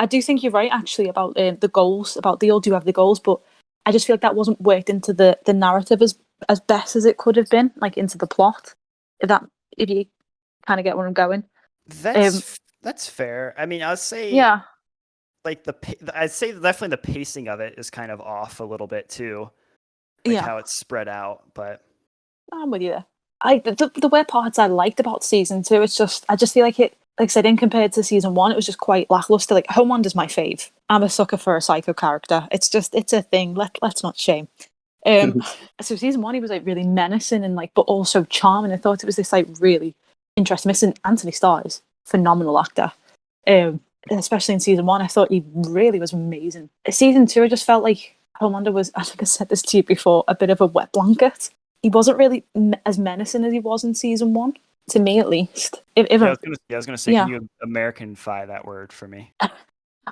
I do think you're right, actually, about the goals, about they all do have the goals, but I just feel like that wasn't worked into the narrative as best as it could have been, like into the plot. If you kind of get where I'm going. That's fair. I mean, I'll say, like I'd say definitely the pacing of it is kind of off a little bit too, like how it's spread out. But I'm with you there. the weird parts I liked about season 2. It's just I just feel like it. Like I said, in compared to season 1, it was just quite lackluster. Like Homelander's my fave. I'm a sucker for a psycho character. It's a thing. Let's not shame. So season 1, he was like really menacing and like, but also charming. I thought it was this like really interesting. Missing Anthony Starr is phenomenal actor. Especially in season 1, I thought he really was amazing. Season 2, I just felt like Homelander was, I think I said this to you before, a bit of a wet blanket. He wasn't really as menacing as he was in season 1. To me, at least. I was gonna say, can you Americanify that word for me?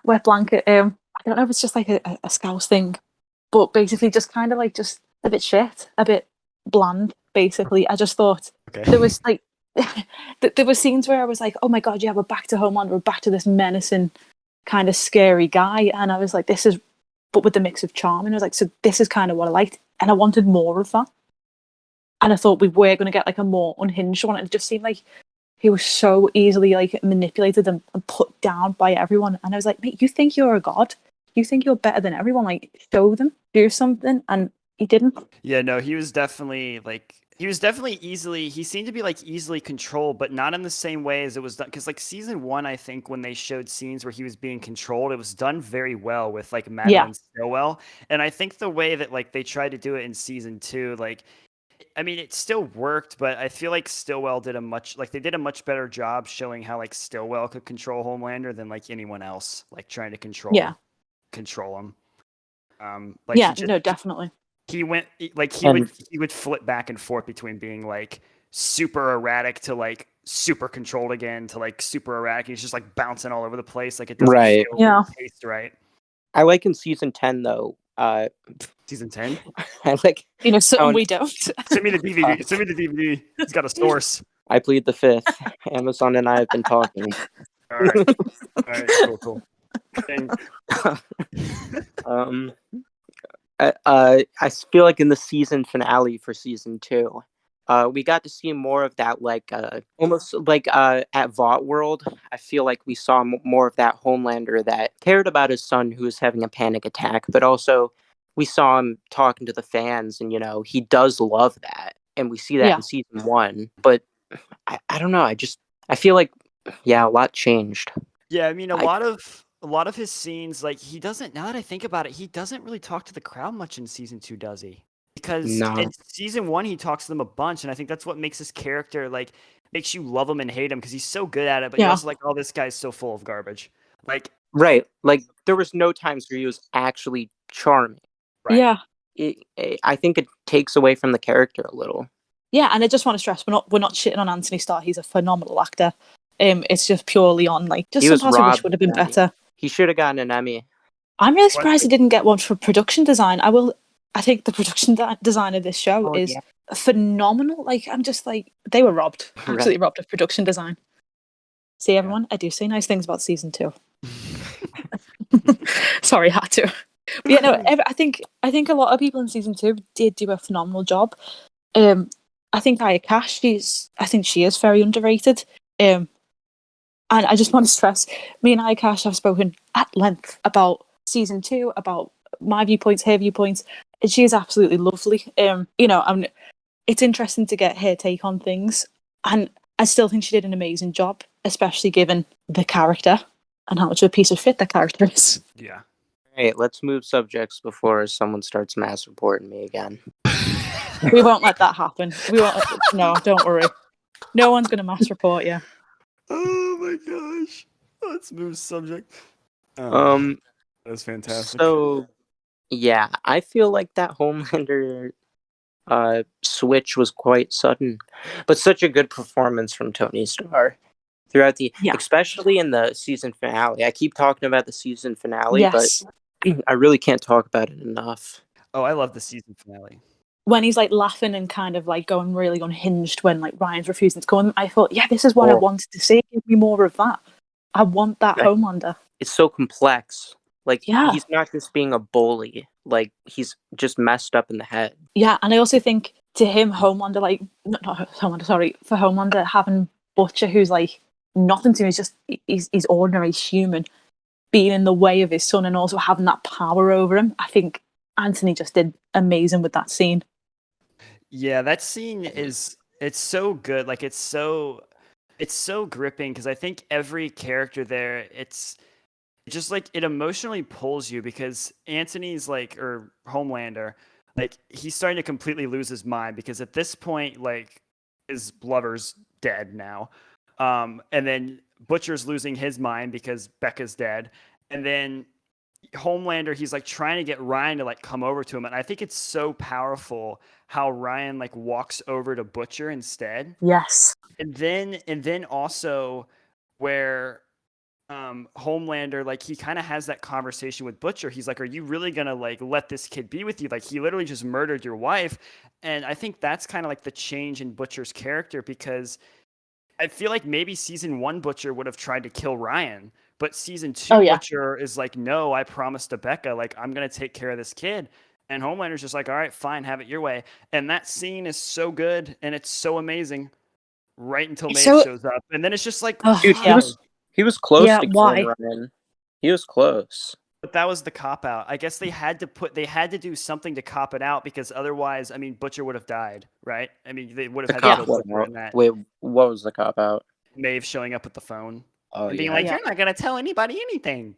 Wet blanket. I don't know if it's just like a Scouse thing, but basically just kind of like just a bit shit, a bit bland. Basically, I just thought there was like there were scenes where I was like, oh my god, yeah, we're back to Homelander, we're back to this menacing, kind of scary guy, and I was like, this is, but with the mix of charm, and I was like, so this is kind of what I liked, and I wanted more of that. And I thought we were going to get like a more unhinged one. And it just seemed like he was so easily like manipulated and put down by everyone. And I was like, mate, you think you're a god? You think you're better than everyone? Like, show them, do something. And he didn't. Yeah, no, he was definitely easily, he seemed to be like easily controlled, but not in the same way as it was done. Because like season 1, I think when they showed scenes where he was being controlled, it was done very well with like Madeline Stillwell. And I think the way that like they tried to do it in season 2, like, I mean, it still worked, but I feel like Stillwell did a much better job showing how like Stillwell could control Homelander than like anyone else, like trying to control him. No, definitely. He went like he would flip back and forth between being like super erratic to like super controlled again to like super erratic. He's just like bouncing all over the place, like it doesn't taste right. I like in season 10 though. Season 10? I like, something we don't. Send me the DVD. Send me the DVD. He's got a source. I plead the fifth. Amazon and I have been talking. All right, cool. I feel like in the season finale for season 2, we got to see more of that, like almost like at Vought World. I feel like we saw more of that Homelander that cared about his son who was having a panic attack, but also we saw him talking to the fans, and he does love that, and we see that in season 1. But I don't know. I feel like a lot changed. Yeah, I mean a lot of his scenes, like he doesn't. Now that I think about it, he doesn't really talk to the crowd much in season 2, does he? Because in season 1 he talks to them a bunch, and I think that's what makes his character like makes you love him and hate him because he's so good at it. But you're also like, oh, this guy's so full of garbage. Like like there was no times where he was actually charming. Right. Yeah. I think it takes away from the character a little. Yeah, and I just want to stress we're not shitting on Anthony Starr. He's a phenomenal actor. It's just purely on like just some parts of which would have been better. He should have gotten an Emmy. I'm really surprised he didn't get one for production design. I think the production design of this show is phenomenal. Like I'm just like they were robbed, absolutely robbed of production design. See everyone, I do say nice things about season 2. Sorry, had to. But yeah, no, I think a lot of people in season 2 did do a phenomenal job. I think Aya Cash, she is very underrated. And I just want to stress, me and Aya Cash have spoken at length about season 2, about my viewpoints, her viewpoints, and she is absolutely lovely. It's interesting to get her take on things, and I still think she did an amazing job, especially given the character and how much of a piece of shit that character is. Yeah. All right, let's move subjects before someone starts mass reporting me again. We won't let that happen. No, don't worry. No one's going to mass report you. Oh my gosh. Let's move subject. That's fantastic. So, yeah, I feel like that Homelander switch was quite sudden, but such a good performance from Tony Starr throughout especially in the season finale. I keep talking about the season finale, but I really can't talk about it enough. Oh, I love the season finale. When he's like laughing and kind of like going really unhinged when like Ryan's refusing to go on, I thought, this is what I wanted to see. Give me more of that. I want that Homelander. It's so complex. Like, he's not just being a bully. Like, he's just messed up in the head. Yeah, and I also think to him, Homelander, like, not Homelander, sorry, for Homelander having Butcher, who's like nothing to him, he's ordinary, he's human, being in the way of his son and also having that power over him. I think Anthony just did amazing with that scene. Yeah, that scene is It's so good. Like it's so gripping because I think every character there, it's just like it emotionally pulls you because Anthony's like, or Homelander, like he's starting to completely lose his mind because at this point, like his lover's dead now. And then Butcher's losing his mind because Becca's dead. And then Homelander, he's like trying to get Ryan to like come over to him. And I think it's so powerful how Ryan like walks over to Butcher instead. Yes. And then also where Homelander, like he kind of has that conversation with Butcher. He's like, are you really gonna like let this kid be with you? Like he literally just murdered your wife. And I think that's kind of like the change in Butcher's character because I feel like maybe season 1 Butcher would have tried to kill Ryan, but season 2 Butcher is like, no, I promised to Becca, like I'm gonna take care of this kid. And Homelander's just like, all right, fine, have it your way. And that scene is so good and it's so amazing right until Maeve shows up. And then it's just like, dude, he was close to killing Ryan. He was close. But that was the cop out. I guess they had to do something to cop it out because otherwise, I mean, Butcher would have died, right? I mean, they would have had to kill Butcher in that. Wait, what was the cop out? Maeve showing up with the phone and being yeah. like, "You're not gonna tell anybody anything,"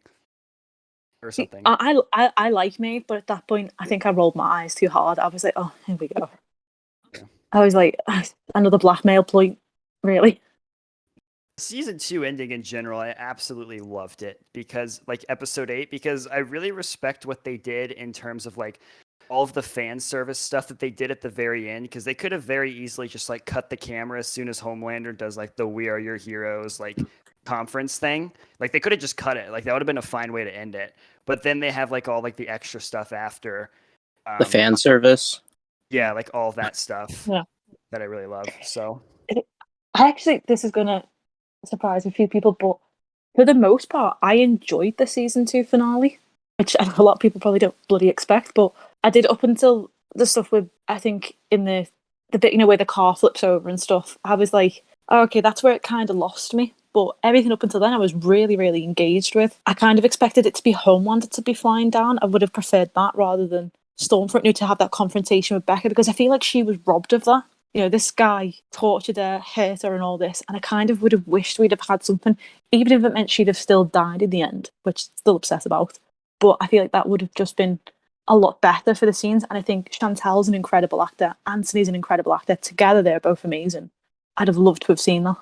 or something. I like Maeve, but at that point, I think I rolled my eyes too hard. I was like, "Oh, here we go." Yeah. I was like, another blackmail point, really. Season 2 ending in general, I absolutely loved it because like episode 8, because I really respect what they did in terms of like all of the fan service stuff that they did at the very end, because they could have very easily just like cut the camera as soon as Homelander does like the "We Are Your Heroes" like conference thing. Like they could have just cut it. Like that would have been a fine way to end it. But then they have like all like the extra stuff after. The fan service. Yeah, like all of that stuff that I really love. So I actually, this is gonna surprise a few people, but for the most part, I enjoyed the season 2 finale, which I know a lot of people probably don't bloody expect, but I did up until the stuff with, I think, in the bit, you know, where the car flips over and stuff. I was like, oh, okay, that's where it kind of lost me. But everything up until then, I was really, really engaged with. I kind of expected it to be Homelander to be flying down. I would have preferred that rather than Stormfront to have that confrontation with Becca, because I feel like she was robbed of that. You know, this guy tortured her, hurt her and all this, and I kind of would have wished we'd have had something, even if it meant she'd have still died in the end, which I'm still upset about. But I feel like that would have just been a lot better for the scenes, and I think Chantel's an incredible actor, Anthony's an incredible actor. Together, they're both amazing. I'd have loved to have seen that.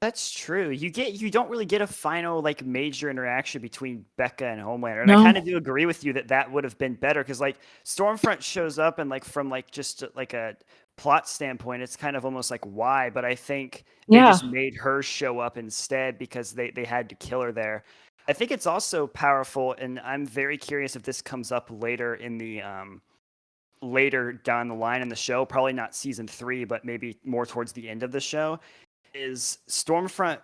That's true. You don't really get a final like major interaction between Becca and Homelander, and I kind of do agree with you that would have been better because like Stormfront shows up and like from like just like a plot standpoint, it's kind of almost like why, but I think they just made her show up instead because they had to kill her there. I think it's also powerful, and I'm very curious if this comes up later in the later down the line in the show, probably not season 3, but maybe more towards the end of the show. Is Stormfront,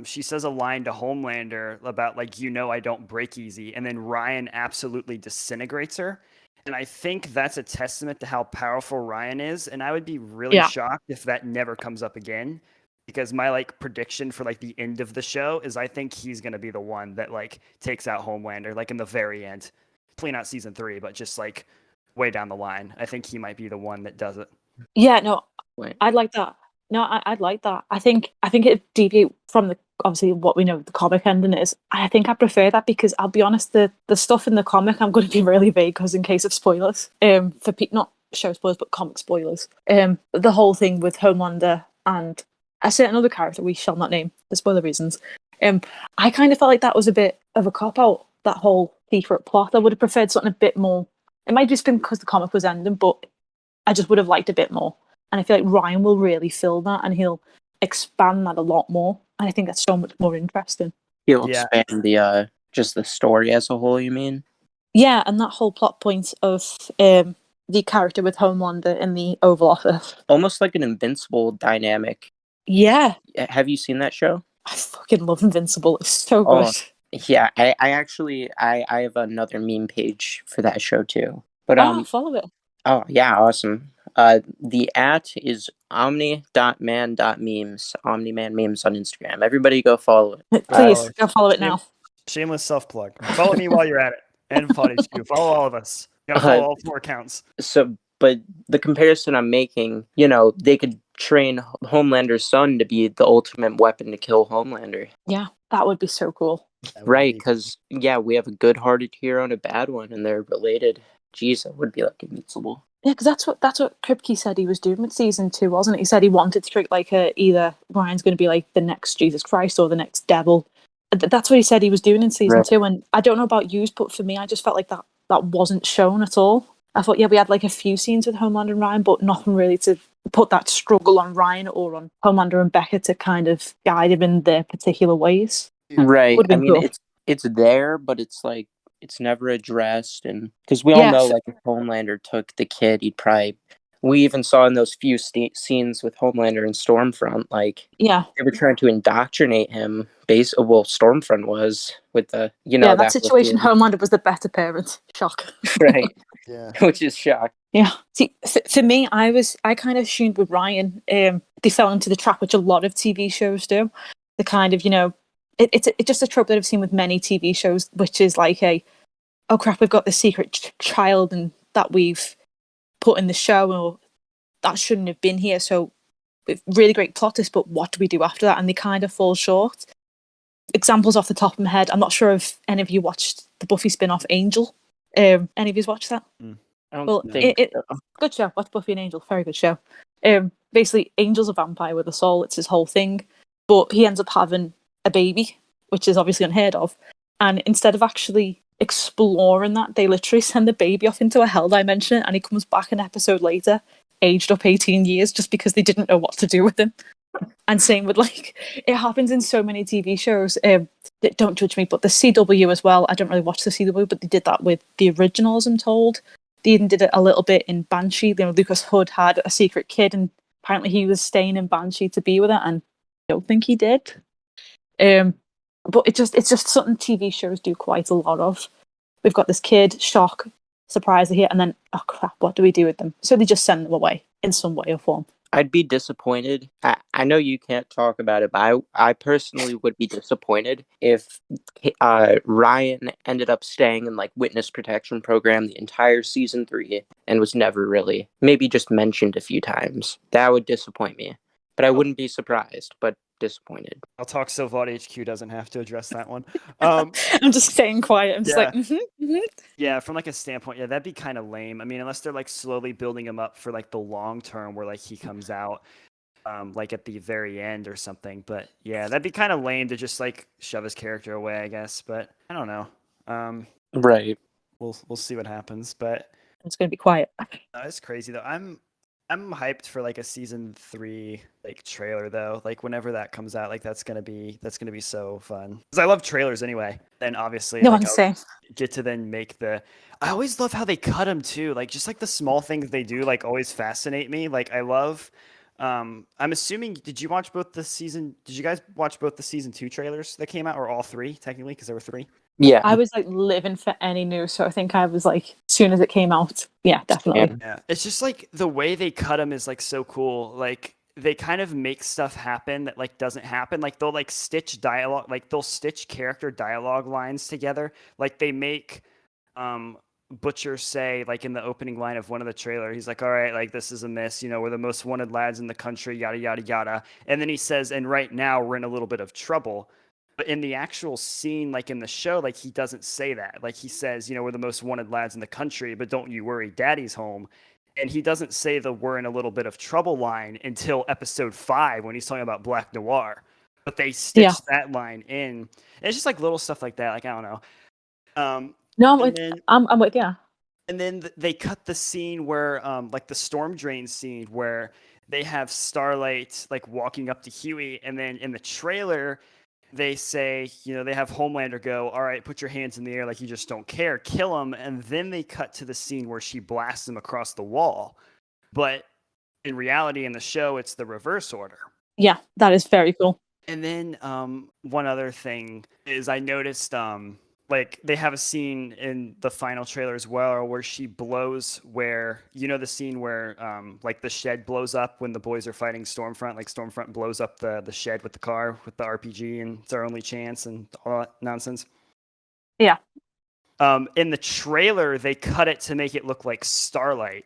she says a line to Homelander about like, you know, I don't break easy, and then Ryan absolutely disintegrates her. And I think that's a testament to how powerful Ryan is. And I would be really shocked if that never comes up again, because my like prediction for like the end of the show is I think he's going to be the one that like takes out Homelander, like in the very end. Probably not season 3, but just like way down the line. I think he might be the one that does it. Yeah, no, I'd like that. No, I'd like that. I think it deviate from the obviously what we know the comic ending is. I think I prefer that because I'll be honest, the stuff in the comic, I'm going to be really vague because in case of spoilers, for not show spoilers but comic spoilers, the whole thing with Homelander and a certain other character we shall not name for spoiler reasons. I kind of felt like that was a bit of a cop out. That whole secret plot. I would have preferred something a bit more. It might have just been because the comic was ending, but I just would have liked a bit more. And I feel like Ryan will really fill that, and he'll expand that a lot more. And I think that's so much more interesting. He'll expand the just the story as a whole, you mean? Yeah, and that whole plot point of the character with Homelander in the Oval Office. Almost like an Invincible dynamic. Yeah. Have you seen that show? I fucking love Invincible. It's so good. Yeah, I actually have another meme page for that show too. But follow it. Oh yeah, awesome. The @ is omni.man.memes, omniman memes on Instagram. Everybody go follow it. Please, go follow it now. Shameless self-plug. Follow me while you're at it. And Vought HQ. Follow all of us. You gotta follow all 4 accounts. But the comparison I'm making, you know, they could train Homelander's son to be the ultimate weapon to kill Homelander. Yeah, that would be so cool. Right, because, yeah, we have a good-hearted hero and a bad one, and they're related. Jeez, that would be, like, invincible. Yeah, because that's what Kripke said he was doing with season 2, wasn't it? He said he wanted to create like either Ryan's going to be like the next Jesus Christ or the next devil. That's what he said he was doing in season Right. 2. And I don't know about you, but for me, I just felt like that wasn't shown at all. I thought, yeah, we had like a few scenes with Homelander and Ryan, but nothing really to put that struggle on Ryan or on Homelander and Becca to kind of guide him in their particular ways. Right. Would have I been mean, cool. it's there, but it's like it's never addressed, and because we all Yeah, know, like, if Homelander took the kid, he'd probably. We even saw in those few scenes with Homelander and Stormfront, like yeah, they were trying to indoctrinate him. Well, Stormfront was with the yeah. That that whole situation, thing, Homelander was the better parent. Shock. right? Yeah. Which is shock. Yeah. See, for me, I kind of assumed with Ryan, they fell into the trap which a lot of TV shows do. The kind of, it's just a trope that I've seen with many TV shows, which is like oh crap, we've got this secret child and that we've put in the show, or that shouldn't have been here. So, with really great plot twist, but what do we do after that? And they kind of fall short. Examples off the top of my head. I'm not sure if any of you watched the Buffy spin-off Angel. Any of you watched that? I don't Well, think so. good show. Watch Buffy and Angel. Very good show. Basically, Angel's a vampire with a soul. It's his whole thing. But he ends up having a baby, which is obviously unheard of. And instead of actually exploring that, they literally send the baby off into a hell dimension, and he comes back an episode later, aged up 18 years, just because they didn't know what to do with him. And same with, like, it happens in so many TV shows. Don't judge me, but the CW as well. I don't really watch the CW, but they did that with the originals, I'm told. They even did it a little bit in Banshee. Lucas Hood had a secret kid, and apparently he was staying in Banshee to be with her, and I don't think he did. But it's just something TV shows do quite a lot of. We've got this kid, shock, surprise, they're here, and then, oh crap, what do we do with them? So they just send them away in some way or form. I'd be disappointed. I know you can't talk about it, but I personally would be disappointed if Ryan ended up staying in like witness protection program the entire season 3 and was never really, maybe just mentioned a few times. That would disappoint me. But I wouldn't be surprised, but disappointed. I'll talk so Vought HQ doesn't have to address that one. I'm just staying quiet. I'm just like, Yeah, from like a standpoint, yeah, that'd be kind of lame. I mean, unless they're like slowly building him up for like the long term where like he comes out like at the very end or something. But yeah, that'd be kind of lame to just like shove his character away, I guess. But I don't know. Right. We'll see what happens. But it's going to be quiet. it's crazy though. I'm hyped for like a season 3 like trailer though. Like whenever that comes out, like that's gonna be so fun. Because I love trailers anyway. And obviously, No, like, I'm saying. get to then make the. I always love how they cut them too. Like just like the small things they do, like always fascinate me. Like I love. I'm assuming. Did you watch both the season? Did you guys watch both the season 2 trailers that came out, or all 3 technically? Because there were 3. Yeah. I was like living for any news, so I think I was like, as soon as it came out, yeah, definitely. Yeah, it's just like the way they cut them is like so cool. Like they kind of make stuff happen that like doesn't happen. Like they'll like stitch dialogue, like they'll stitch character dialogue lines together. Like they make Butcher say like in the opening line of one of the trailer, he's like, all right, like this is a miss, we're the most wanted lads in the country, yada yada yada. And then he says, and right now we're in a little bit of trouble. But in the actual scene, like in the show, like he doesn't say that. Like he says, we're the most wanted lads in the country, but don't you worry, daddy's home. And he doesn't say the we're in a little bit of trouble line until episode 5 when he's talking about Black Noir. But they stitched that line in. And it's just like little stuff like that. Like, I don't know. No, I'm with you. And then they cut the scene where, like the storm drain scene where they have Starlight like walking up to Huey. And then in the trailer, they say, they have Homelander go, all right, put your hands in the air like you just don't care, kill him. And then they cut to the scene where she blasts him across the wall. But in reality, in the show, it's the reverse order. Yeah, that is very cool. And then one other thing is I noticed like they have a scene in the final trailer as well where she blows where, the scene where like the shed blows up when the boys are fighting Stormfront, like Stormfront blows up the shed with the car with the RPG and it's our only chance and all that nonsense. Yeah. In the trailer, they cut it to make it look like Starlight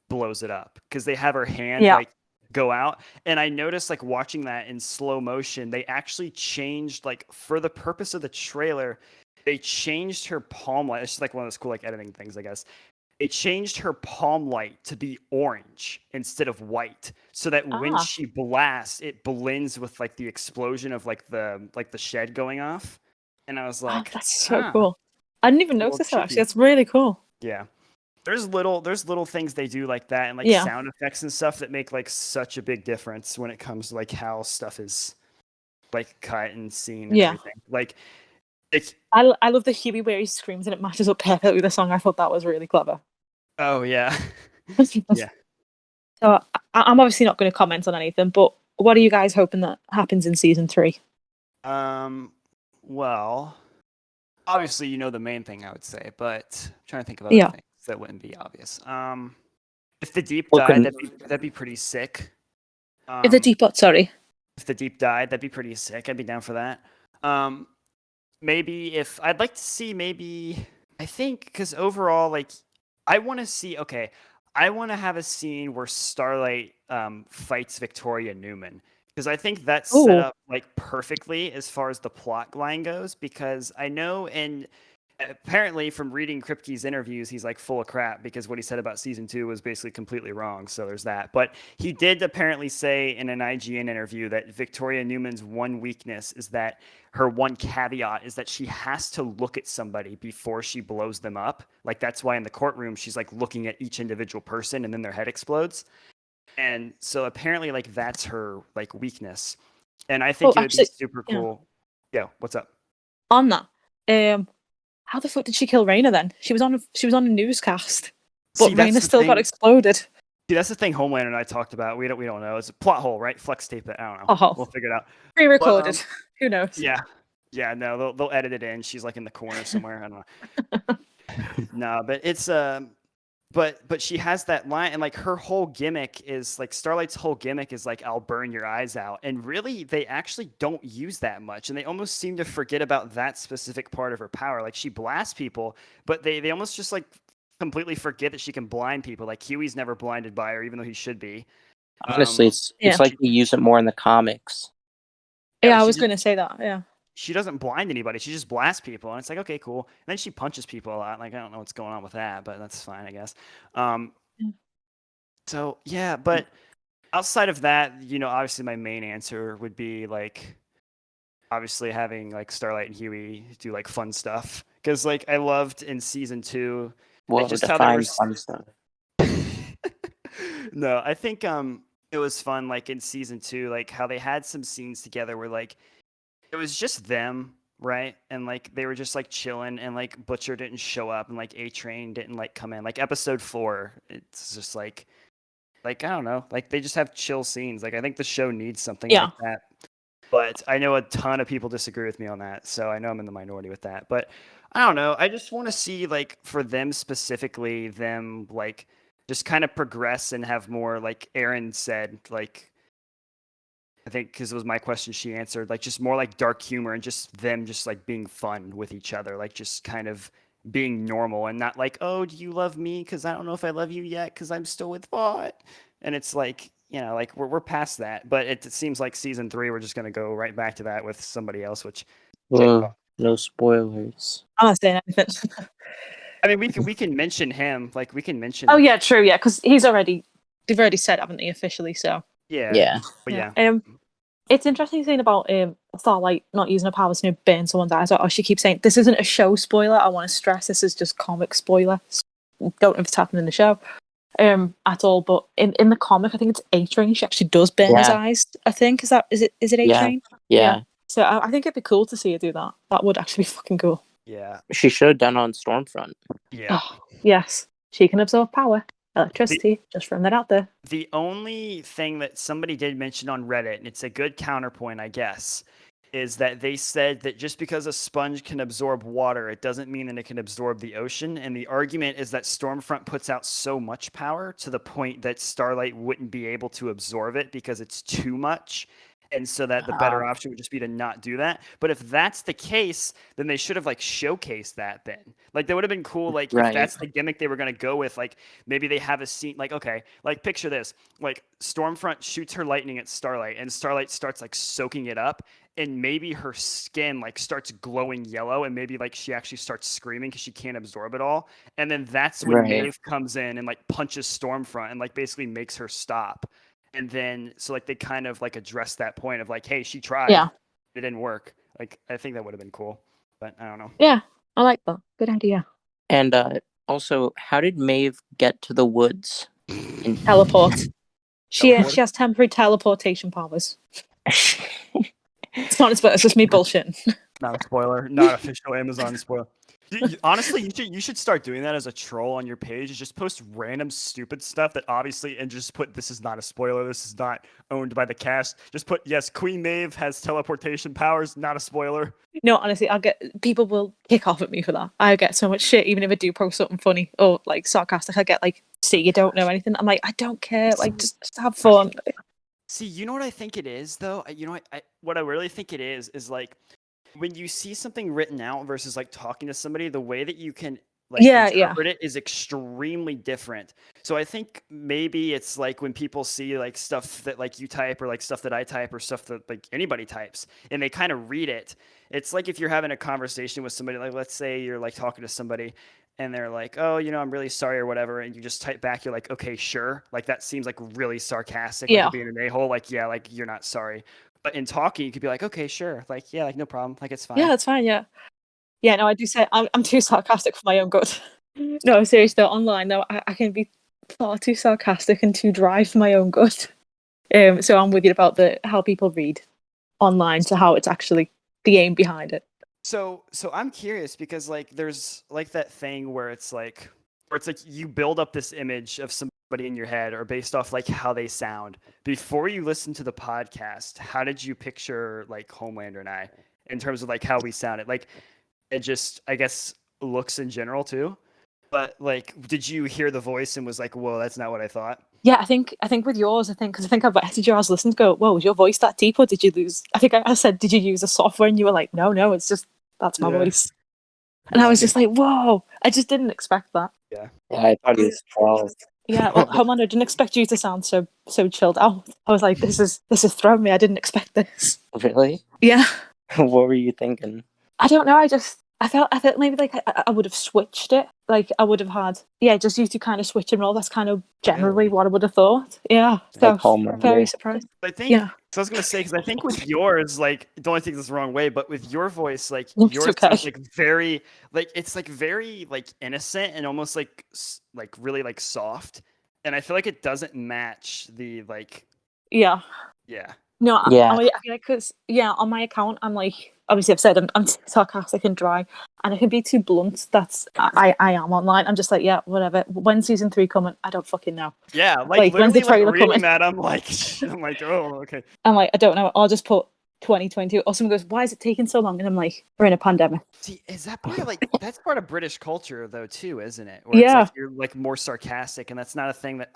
blows it up because they have her hand like go out. And I noticed like watching that in slow motion, they actually changed like for the purpose of the trailer, they changed her palm light. It's just like one of those cool like editing things, I guess. They changed her palm light to be orange instead of white, so that when Ah. she blasts, it blends with like the explosion of like the shed going off. And I was Oh, like, that's so cool. I didn't even a little notice that, actually. cheeky. That's really cool. Yeah. There's little things they do like that, and like Yeah. sound effects and stuff that make like such a big difference when it comes to like how stuff is like cut and seen and Yeah. everything. Like it's I love the Huey where he screams and it matches up perfectly with the song. I thought that was really clever. oh yeah. Yeah. So I'm obviously not going to comment on anything, but what are you guys hoping that happens in season 3? Well, obviously you know the main thing I would say, but I'm trying to think of other Yeah. things that wouldn't be obvious. If the deep Well, died, that'd be pretty sick. If the deep sorry. If the deep died, that'd be pretty sick. I'd be down for that. Maybe if I'd like to see I think because overall, like I want to see. Okay, I want to have a scene where Starlight fights Victoria Newman, because I think that's set Ooh. up like perfectly as far as the plot line goes. Because I know, and apparently from reading Kripke's interviews, he's like full of crap because what he said about season 2 was basically completely wrong. So there's that. But he did apparently say in an IGN interview that Victoria Newman's one weakness is that her one caveat is that she has to look at somebody before she blows them up. Like that's why in the courtroom she's like looking at each individual person and then their head explodes. And so apparently like that's her like weakness. And I think it would be super cool. Yeah, what's up? On that, how the fuck did she kill Raina then? She was on a newscast, but Raina still got exploded. See, that's the thing Homelander and I talked about. We don't know. It's a plot hole, right? Flex tape it. I don't know. Oh. We'll figure it out. Pre-recorded. Who knows? Yeah. Yeah, no, they'll edit it in. She's like in the corner somewhere. I don't know. No, but it's but she has that line, and like her whole gimmick is like Starlight's whole gimmick is like I'll burn your eyes out, and really they actually don't use that much, and they almost seem to forget about that specific part of her power. Like she blasts people, but they almost just like completely forget that she can blind people. Like Huey's never blinded by her, even though he should be. Honestly, it's like they use it more in the comics. Yeah, I was going to say that. Yeah. She doesn't blind anybody. She just blasts people. And it's like, okay, cool. And then she punches people a lot. Like, I don't know what's going on with that, but that's fine, I guess. So, yeah, but outside of that, you know, obviously my main answer would be, like, obviously having, like, Starlight and Huey do, like, fun stuff. Because, like, I loved in season 2. Well, just how they were fun stuff. No, I think it was fun, like, in season 2, like, how they had some scenes together where, like, it was just them, right? And like they were just like chilling, and like Butcher didn't show up, and like A-Train didn't like come in. Like episode 4, it's just like I don't know, like they just have chill scenes. Like I think the show needs something like that. But I know a ton of people disagree with me on that, so I know I'm in the minority with that. But I don't know. I just want to see like for them specifically, them like just kind of progress and have more, like Aaron said, like. I think because it was my question, she answered like just more like dark humor and just them just like being fun with each other, like just kind of being normal and not like, oh, do you love me? Because I don't know if I love you yet because I'm still with Vought. And it's like, you know, like we're past that. But it seems like season 3, we're just going to go right back to that with somebody else, which. No spoilers. I'm not saying anything. I mean, we can mention him. Like we can mention. Oh, yeah, true. Yeah, because they've already said, haven't they, officially? So. Yeah. But yeah. It's interesting saying about Starlight not using her powers to burn someone's eyes out. Or she keeps saying, this isn't a show spoiler. I want to stress this is just comic spoiler. Don't know if it's happening in the show at all. But in the comic, I think it's A-Train. She actually does burn his eyes, I think. Is it A-Train? Yeah. So I think it'd be cool to see her do that. That would actually be fucking cool. Yeah. She should have done on Stormfront. Yeah. Oh, yes. She can absorb power. Electricity, just throwing that out there. The only thing that somebody did mention on Reddit, and it's a good counterpoint, I guess, is that they said that just because a sponge can absorb water, it doesn't mean that it can absorb the ocean. And the argument is that Stormfront puts out so much power to the point that Starlight wouldn't be able to absorb it because it's too much. And so that the better option would just be to not do that. But if that's the case, then they should have like showcased that then. Like that would have been cool. Like if that's the gimmick they were going to go with, like maybe they have a scene like, okay, like picture this, like Stormfront shoots her lightning at Starlight and Starlight starts like soaking it up. And maybe her skin like starts glowing yellow and maybe like she actually starts screaming because she can't absorb it all. And then that's when Maeve comes in and like punches Stormfront and like basically makes her stop. And then, so like they kind of like address that point of like, hey, she tried. Yeah. It didn't work. Like, I think that would have been cool, but I don't know. Yeah, I like that. Good idea. And also, how did Maeve get to the woods? Teleport. She has temporary teleportation powers. It's not a spoiler, it's just me bullshitting. Not a spoiler. Not official Amazon spoiler. Honestly, you should start doing that as a troll on your page. Is just post random stupid stuff that obviously, and just put this is not a spoiler. This is not owned by the cast. Just put yes, Queen Maeve has teleportation powers. Not a spoiler. No, honestly, people will kick off at me for that. I get so much shit, even if I do post something funny or like sarcastic. I get like, see, you don't know anything. I'm like, I don't care. Like, just have fun. See, you know what I think it is though. You know what I really think it is like, when you see something written out versus like talking to somebody, the way that you can like interpret it is extremely different. So I think maybe it's like when people see like stuff that like you type or like stuff that I type or stuff that like anybody types and they kind of read it. It's like if you're having a conversation with somebody, like let's say you're like talking to somebody and they're like, oh, you know, I'm really sorry or whatever. And you just type back, you're like, okay, sure. Like that seems like really sarcastic. Like being an a-hole. Like, yeah, like you're not sorry. But in talking, you could be like, okay, sure. Like, yeah, like no problem. Like it's fine. Yeah, that's fine. Yeah. Yeah, no, I do say I'm too sarcastic for my own good. No, seriously though, online though, I can be far too sarcastic and too dry for my own good. So I'm with you about how people read online to how it's actually the aim behind it. So I'm curious because like there's like that thing where it's like you build up this image of somebody in your head or based off like how they sound before you listen to the podcast. How did you picture like Homelander and I in terms of like how we sounded? Like it just, I guess, looks in general too. But like, did you hear the voice and was like, whoa, that's not what I thought? Yeah, I think with yours, because I think I've messaged you, I was listening to go, whoa, was your voice that deep or did you lose? I think I said, did you use a software? And you were like, no, it's just, that's my voice. And I was just like, whoa, I just didn't expect that. Yeah, I thought he was 12. Yeah, well, Homelander, I didn't expect you to sound so chilled out. I was like, this is throwing me. I didn't expect this. Really? Yeah. What were you thinking? I don't know. I felt maybe like I would have switched it. Like I would have had, just you two kind of switch and roll. That's kind of generally what I would have thought. Yeah. So Like very surprised. I think, so I was going to say, because I think with yours, like, don't take this the wrong way, but with your voice, like, yours sounds like very, like, it's like very, like, innocent and almost like really, like, soft. And I feel like it doesn't match the, like, Yeah. No, because on my account, I'm like, obviously I've said I'm sarcastic and dry, and I can be too blunt. That's I am online. I'm just like, yeah, whatever. When's season 3 coming? I don't fucking know. Yeah, like when's the trailer coming? That I'm like, oh, okay. I'm like, I don't know. I'll just put 2022. Or someone goes, why is it taking so long? And I'm like, we're in a pandemic. See, is that part of like that's part of British culture though too, isn't it? Where it's like you're like more sarcastic, and that's not a thing that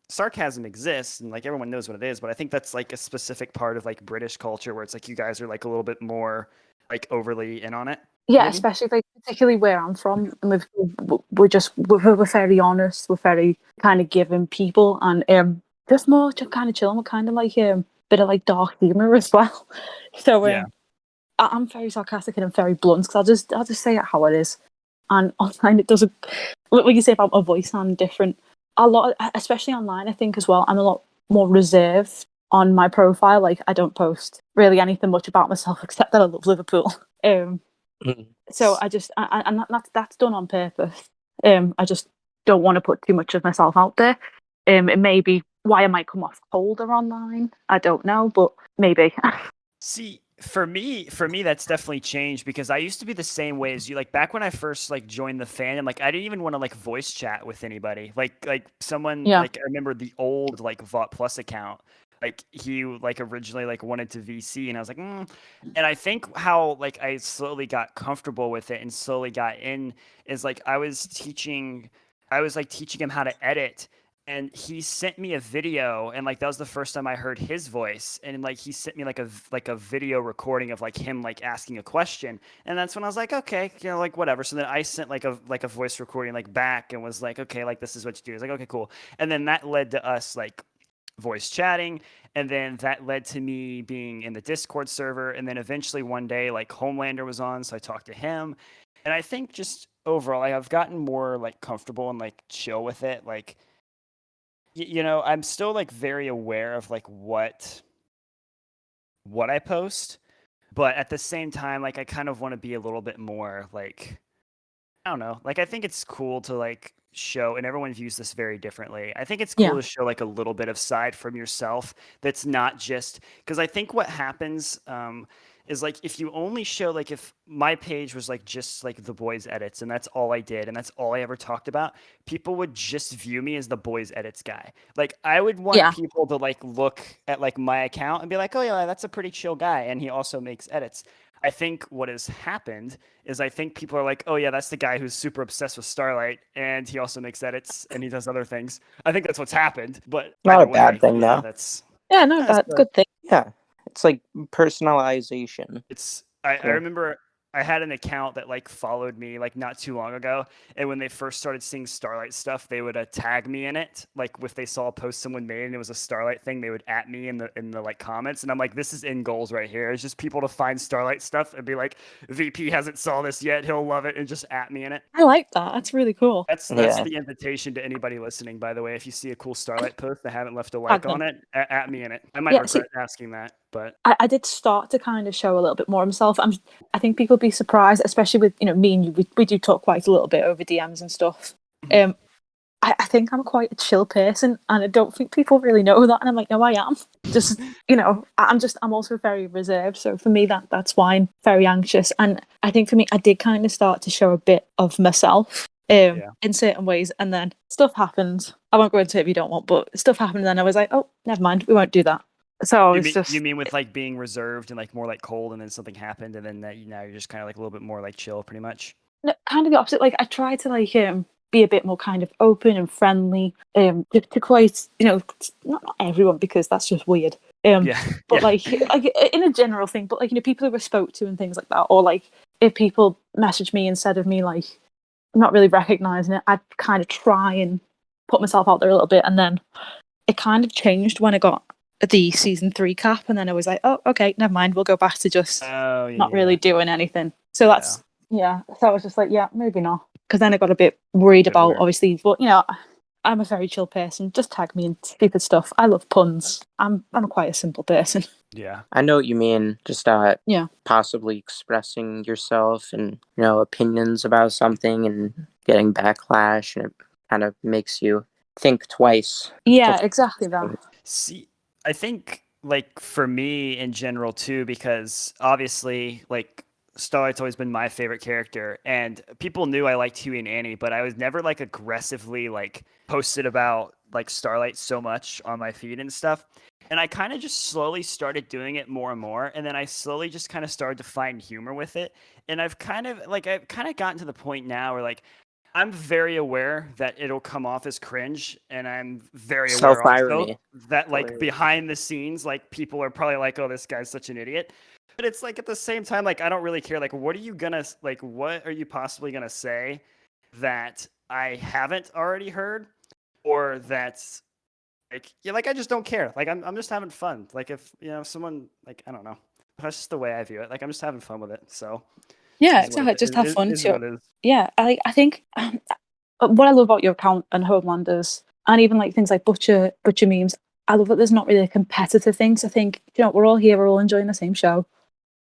sarcasm exists, and like everyone knows what it is, but I think that's like a specific part of like British culture where it's like you guys are like a little bit more like overly in on it. Yeah, maybe? Especially like particularly where I'm from, and we're very honest, we're very kind of giving people, and just more just kind of chilling. We're kind of like bit of like dark humor as well. So I'm very sarcastic and I'm very blunt because I'll just say it how it is. And online it doesn't. What you say about my voice sound different. A lot, especially online, I think as well. I'm a lot more reserved on my profile. Like I don't post really anything much about myself except that I love Liverpool. So I just and that's done on purpose. I just don't want to put too much of myself out there. It may be why I might come off colder online. I don't know, but maybe. See, for me, that's definitely changed because I used to be the same way as you. Like back when I first like joined the fandom, like I didn't even want to like voice chat with anybody. Like someone like I remember the old like Vought Plus account. Like he like originally like wanted to VC and I was like, And I think how like I slowly got comfortable with it and slowly got in is like I was teaching him how to edit. and he sent me a video, and like that was the first time I heard his voice, and like he sent me like a video recording of like him like asking a question, and that's when I was like, okay, like whatever. So then I sent like a voice recording like back and was like, okay, like this is what you do. It's like, okay, cool. And then that led to us like voice chatting, and then that led to me being in the Discord server, and then eventually one day like Homelander was on, so I talked to him, and I think just overall I've gotten more like comfortable and like chill with it, like. I'm still like very aware of like what I post, but at the same time, like I kind of want to be a little bit more like, I don't know, like I think it's cool to like show, and everyone views this very differently. I think it's cool to show like a little bit of side from yourself that's not just because I think what happens is like if you only show, like if my page was like just like the boys edits and that's all I did and that's all I ever talked about, people would just view me as the boys edits guy. Like I would want people to like look at like my account and be like, oh yeah, that's a pretty chill guy and he also makes edits. I think what has happened is I think people are like, oh yeah, that's the guy who's super obsessed with Starlight and he also makes edits and he does other things. I think that's what's happened, but not a bad thing though. That's not bad. Good thing. Yeah. It's like personalization. I remember I had an account that like followed me like not too long ago, and when they first started seeing Starlight stuff, they would tag me in it. Like if they saw a post someone made and it was a Starlight thing, they would at me in the like comments, and I'm like, this is in goals right here. It's just people to find Starlight stuff and be like, VP hasn't saw this yet, he'll love it, and just at me in it. I like that. That's really cool. That's the invitation to anybody listening. By the way, if you see a cool Starlight post, I haven't left a like on it, at me in it. I might regret asking that, but I did start to kind of show a little bit more of myself. I think people be surprised, especially with me and you. We do talk quite a little bit over DMs and stuff. I think I'm quite a chill person, and I don't think people really know that. And I'm like, no, I am. Just I'm also very reserved. So for me, that's why I'm very anxious. And I think for me, I did kind of start to show a bit of myself in certain ways, and then stuff happened. I won't go into it if you don't want, but stuff happened, and then I was like, oh, never mind, we won't do that. So you mean with like being reserved and like more like cold, and then something happened, and then now you're just kind of like a little bit more like chill, pretty much. No, kind of the opposite. Like I try to like be a bit more kind of open and friendly. To quite not everyone, because that's just weird. But like in a general thing. But like people who I spoke to and things like that, or like if people message me instead of me like not really recognizing it, I'd kind of try and put myself out there a little bit, and then it kind of changed when I got the season 3 cap, and then I was like, oh, okay, never mind, we'll go back to just not really doing anything. So that's so I was just like, yeah, maybe not, because then I got a bit worried about obviously, but I'm a very chill person. Just tag me in stupid stuff. I love puns. I'm quite a simple person. Yeah, I know what you mean. Just possibly expressing yourself and opinions about something and getting backlash, and it kind of makes you think twice. Yeah, exactly that. See, I think like for me in general too, because obviously like Starlight's always been my favorite character, and people knew I liked Huey and Annie, but I was never like aggressively like posted about like Starlight so much on my feed and stuff. And I kind of just slowly started doing it more and more, and then I slowly just kind of started to find humor with it. And I've kind of gotten to the point now where like I'm very aware that it'll come off as cringe, and I'm very aware also that like behind the scenes, like people are probably like, "Oh, this guy's such an idiot." But it's like at the same time, like I don't really care. Like, what are you possibly gonna say that I haven't already heard, or that's like I just don't care. Like I'm just having fun. Like if someone like I don't know, that's just the way I view it. Like I'm just having fun with it. So. Yeah, just have fun too. Yeah, I think what I love about your account and Homelanders, and even like things like Butcher memes, I love that there's not really a competitive thing. So I think we're all here, we're all enjoying the same show.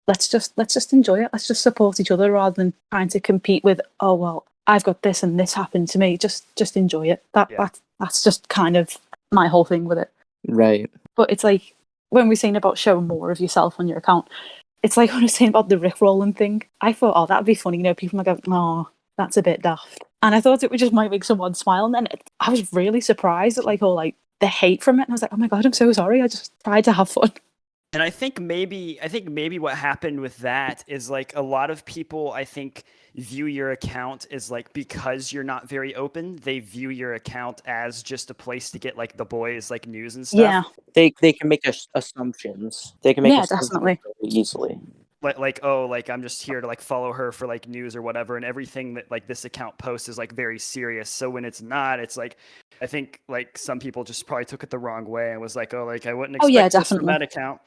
Let's just enjoy it. Let's just support each other rather than trying to compete with, oh well, I've got this and this happened to me. Just enjoy it. That's just kind of my whole thing with it. Right. But it's like when we're saying about showing more of yourself on your account. It's like when I was saying about the Rickrolling thing. I thought, oh, that'd be funny. People might go, oh, that's a bit daft. And I thought it would just might make someone smile. And then I was really surprised at all the hate from it. And I was like, oh my God, I'm so sorry. I just tried to have fun. And I think maybe what happened with that is like a lot of people I think view your account as like, because you're not very open, they view your account as just a place to get like the boys like news and stuff. Yeah. They can make assumptions. They can make Yeah, assumptions definitely. very easily. Like oh, like I'm just here to like follow her for like news or whatever, and everything that like this account posts is like very serious. So when it's not, it's like I think like some people just probably took it the wrong way and was like, oh, like I wouldn't Oh yeah, expect this from definitely. that account.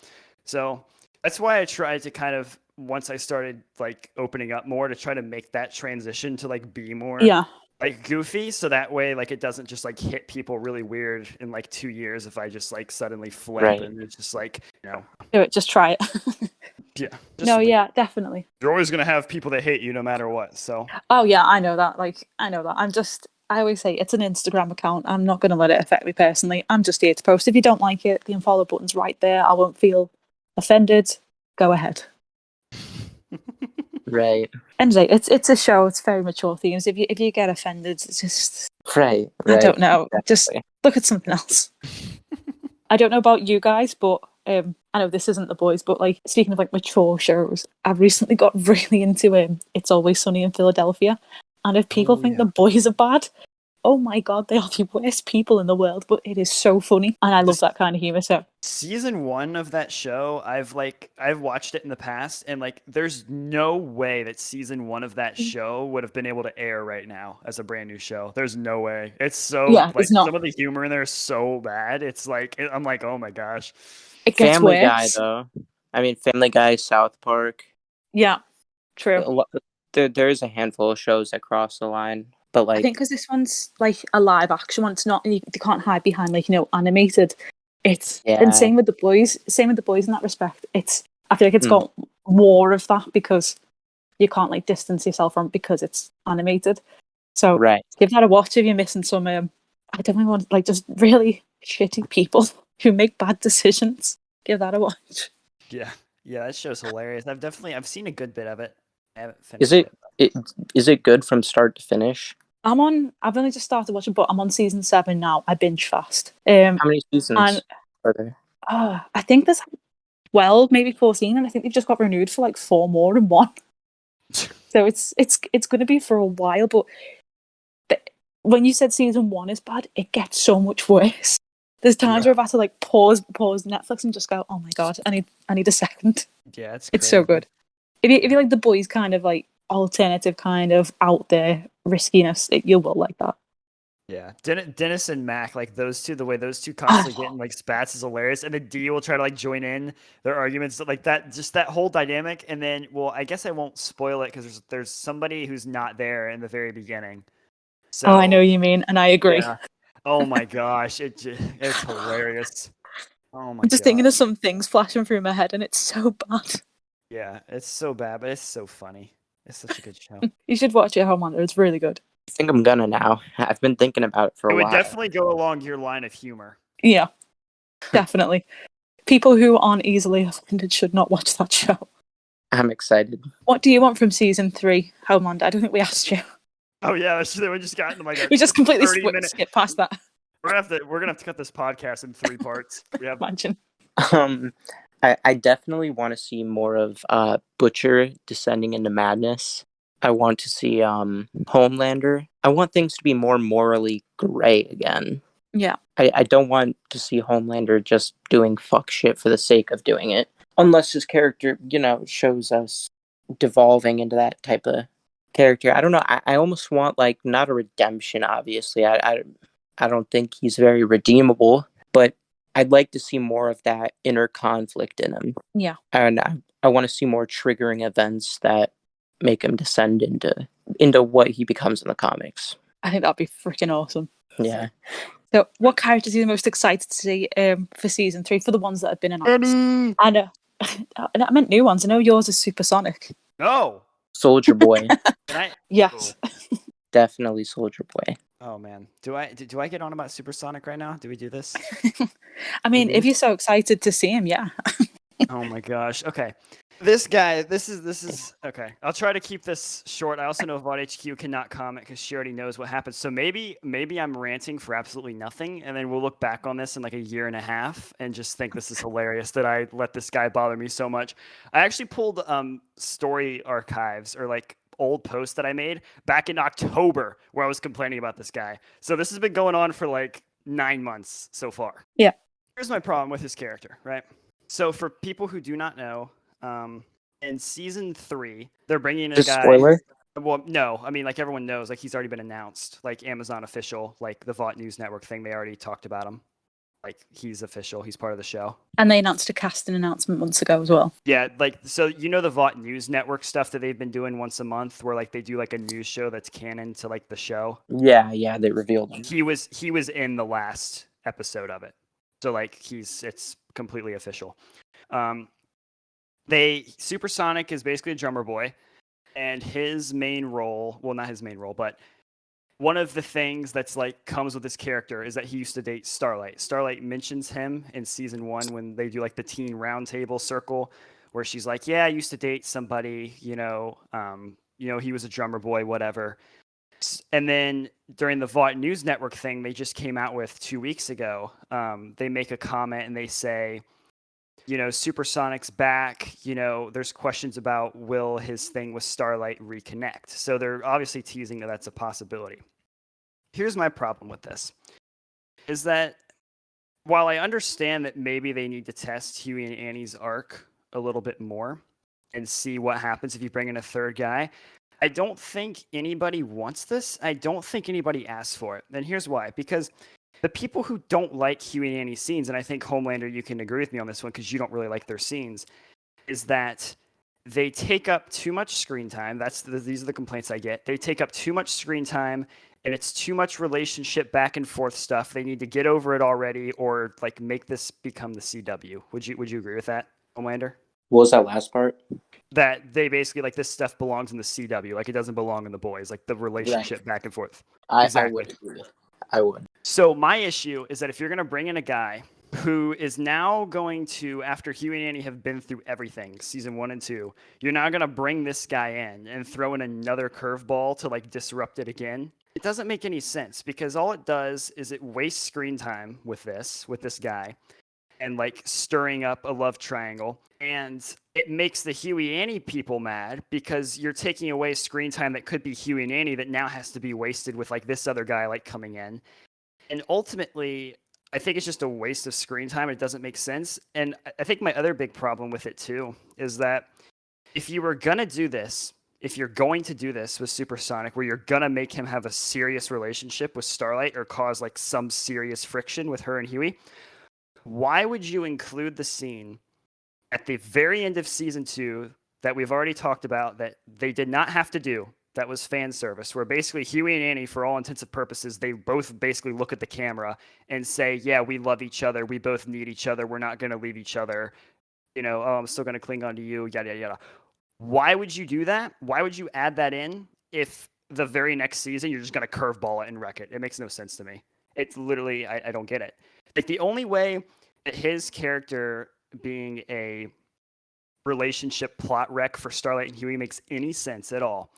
So that's why I tried to kind of, once I started like opening up more, to try to make that transition to like be more Yeah. like goofy, so that way like it doesn't just like hit people really weird in like 2 years if I just like suddenly flip Right. and it's just like, you know, Do it. Just try it. yeah. No, yeah, definitely. You're always gonna have people that hate you no matter what. So Oh yeah, I know that. Like, I know that. I always say it's an Instagram account. I'm not going to let it affect me personally. I'm just here to post. If you don't like it, the unfollow button's right there. I won't feel offended. Go ahead. Right. And it's a show. It's very mature themes. If you get offended, it's just Right. I don't know. Just Exactly. look at something else. I don't know about you guys, but I know this isn't The Boys, but like speaking of like mature shows, I've recently got really into It's Always Sunny in Philadelphia, and if people think The Boys are bad, oh my god, they are the worst people in the world. But it is so funny, and I love that kind of humor. So season 1 of that show, I've watched it in the past, and like there's no way that season 1 of that show would have been able to air right now as a brand new show. There's no way. It's so yeah, like it's not. some of the humor in there is so bad. It's like I'm like, oh my gosh. It gets Family worse. Guy, though. I mean, Family Guy, South Park. Yeah, true. There's a handful of shows that cross the line, but I like, think because this one's like a live action one, it's not. They can't hide behind like animated. It's and yeah, same with The Boys. Same with The Boys in that respect. I feel like it's Mm. got more of that because you can't like distance yourself from it because it's animated. So right. give that a watch if you're missing some. I definitely want like just really shitty people who make bad decisions. Give that a watch. Yeah, that show's hilarious. I've seen a good bit of it. I haven't Is finished it is it good from start to finish? I've only just started watching, but I'm on season 7 now. I binge fast. How many seasons And are there? I think there's 12, maybe 14, and I think they've just got renewed for like 4 more in one. So it's going to be for a while. But when you said season 1 is bad, it gets so much worse. There's times where I've had to like pause Netflix and just go, oh my god, I need a second. Yeah, it's so good. If you like The Boys kind of like alternative kind of out there riskiness, you will like that. Yeah, Dennis and Mac, like those two, the way those two constantly get in like spats is hilarious, and then D will try to like join in their arguments, like that, just that whole dynamic. And then, well, I guess I won't spoil it because there's somebody who's not there in the very beginning. So I know what you mean, and I agree. Yeah. Oh my gosh, it's hilarious. Oh my I'm just god. thinking of some things flashing through my head, and it's so bad. Yeah, it's so bad, but it's so funny. It's such a good show. You should watch it, Homelander. It's really good. I think I'm gonna now. I've been thinking about it for It a would while. definitely go along your line of humor. Yeah, definitely. People who aren't easily offended should not watch that show. I'm excited. What do you want from season 3, Homelander? I don't think we asked you. Oh yeah, that's true. We just got into like We just completely 30-minute. skipped past that. We're gonna have to cut this podcast in 3 parts. We have Imagine. I definitely want to see more of Butcher descending into madness. I want to see Homelander. I want things to be more morally gray again. Yeah. I don't want to see Homelander just doing fuck shit for the sake of doing it. Unless his character, shows us devolving into that type of character. I don't know. I almost want like not a redemption, obviously. I don't think he's very redeemable, but I'd like to see more of that inner conflict in him. Yeah. And I want to see more triggering events that make him descend into what he becomes in the comics. I think that'd be freaking awesome. Yeah. So, what characters are you most excited to see for season 3, for the ones that have been announced? I know. I meant new ones. I know yours is Supersonic. No. Soldier Boy. Yes. Definitely Soldier Boy. Oh man, do I get on about Supersonic right now? Do we do this? I mean, if you're so excited to see him, yeah. Oh my gosh. Okay. This guy, this is okay. I'll try to keep this short. I also know Vought HQ cannot comment because she already knows what happened. So maybe I'm ranting for absolutely nothing, and then we'll look back on this in like a year and a half and just think this is hilarious that I let this guy bother me so much. I actually pulled story archives or like old posts that I made back in October where I was complaining about this guy. So this has been going on for like 9 months so far. Yeah. Here's my problem with his character, right? So for people who do not know, in season 3, they're bringing in a Just guy. spoiler. Well, no, I mean like everyone knows, like he's already been announced, like Amazon official, like the Vought News Network thing. They already talked about him. Like he's official. He's part of the show. And they announced a casting announcement months ago as well. Yeah, like so you know the Vought News Network stuff that they've been doing once a month, where like they do like a news show that's canon to like the show. Yeah, they revealed him. He was in the last episode of it, so like it's completely official. Supersonic is basically a drummer boy, and his main role, well, not his main role, but one of the things that's like comes with this character is that he used to date Starlight. Starlight mentions him in season 1 when they do like the teen roundtable circle, where she's like, "Yeah, I used to date somebody, he was a drummer boy, whatever." And then during the Vought News Network thing, they just came out with 2 weeks ago. They make a comment and they say, Supersonic's back. There's questions about will his thing with Starlight reconnect. So they're obviously teasing that that's a possibility. Here's my problem with this, is that while I understand that maybe they need to test Huey and Annie's arc a little bit more and see what happens if you bring in a third guy, I don't think anybody wants this. I don't think anybody asks for it. And here's why. Because the people who don't like Huey and Annie's scenes, and I think Homelander, you can agree with me on this one because you don't really like their scenes, is that they take up too much screen time. These are the complaints I get. They take up too much screen time, and it's too much relationship back and forth stuff. They need to get over it already, or like make this become the CW. Would you agree with that, Homelander? What was that last part? That they basically like this stuff belongs in the CW, like it doesn't belong in the boys, like the relationship back and forth. I would agree. I would. So my issue is that if you're going to bring in a guy who is now going to, after Huey and Annie have been through everything, season 1 and 2, you're now going to bring this guy in and throw in another curveball to like disrupt it again. It doesn't make any sense because all it does is it wastes screen time with this guy and like stirring up a love triangle. And it makes the Huey Annie people mad because you're taking away screen time that could be Huey and Annie that now has to be wasted with like this other guy like coming in. And ultimately, I think it's just a waste of screen time. It doesn't make sense. And I think my other big problem with it too is that if you were going to do this, if you're going to do this with Supersonic, where you're going to make him have a serious relationship with Starlight or cause like some serious friction with her and Huey, why would you include the scene at the very end of season 2 that we've already talked about that they did not have to do? That was fan service, where basically Huey and Annie, for all intents and purposes, they both basically look at the camera and say, yeah, we love each other. We both need each other. We're not going to leave each other. I'm still going to cling on to you, yada, yada, yada. Why would you do that? Why would you add that in if the very next season you're just going to curveball it and wreck it? It makes no sense to me. It's literally, I don't get it. Like the only way that his character being a relationship plot wreck for Starlight and Huey makes any sense at all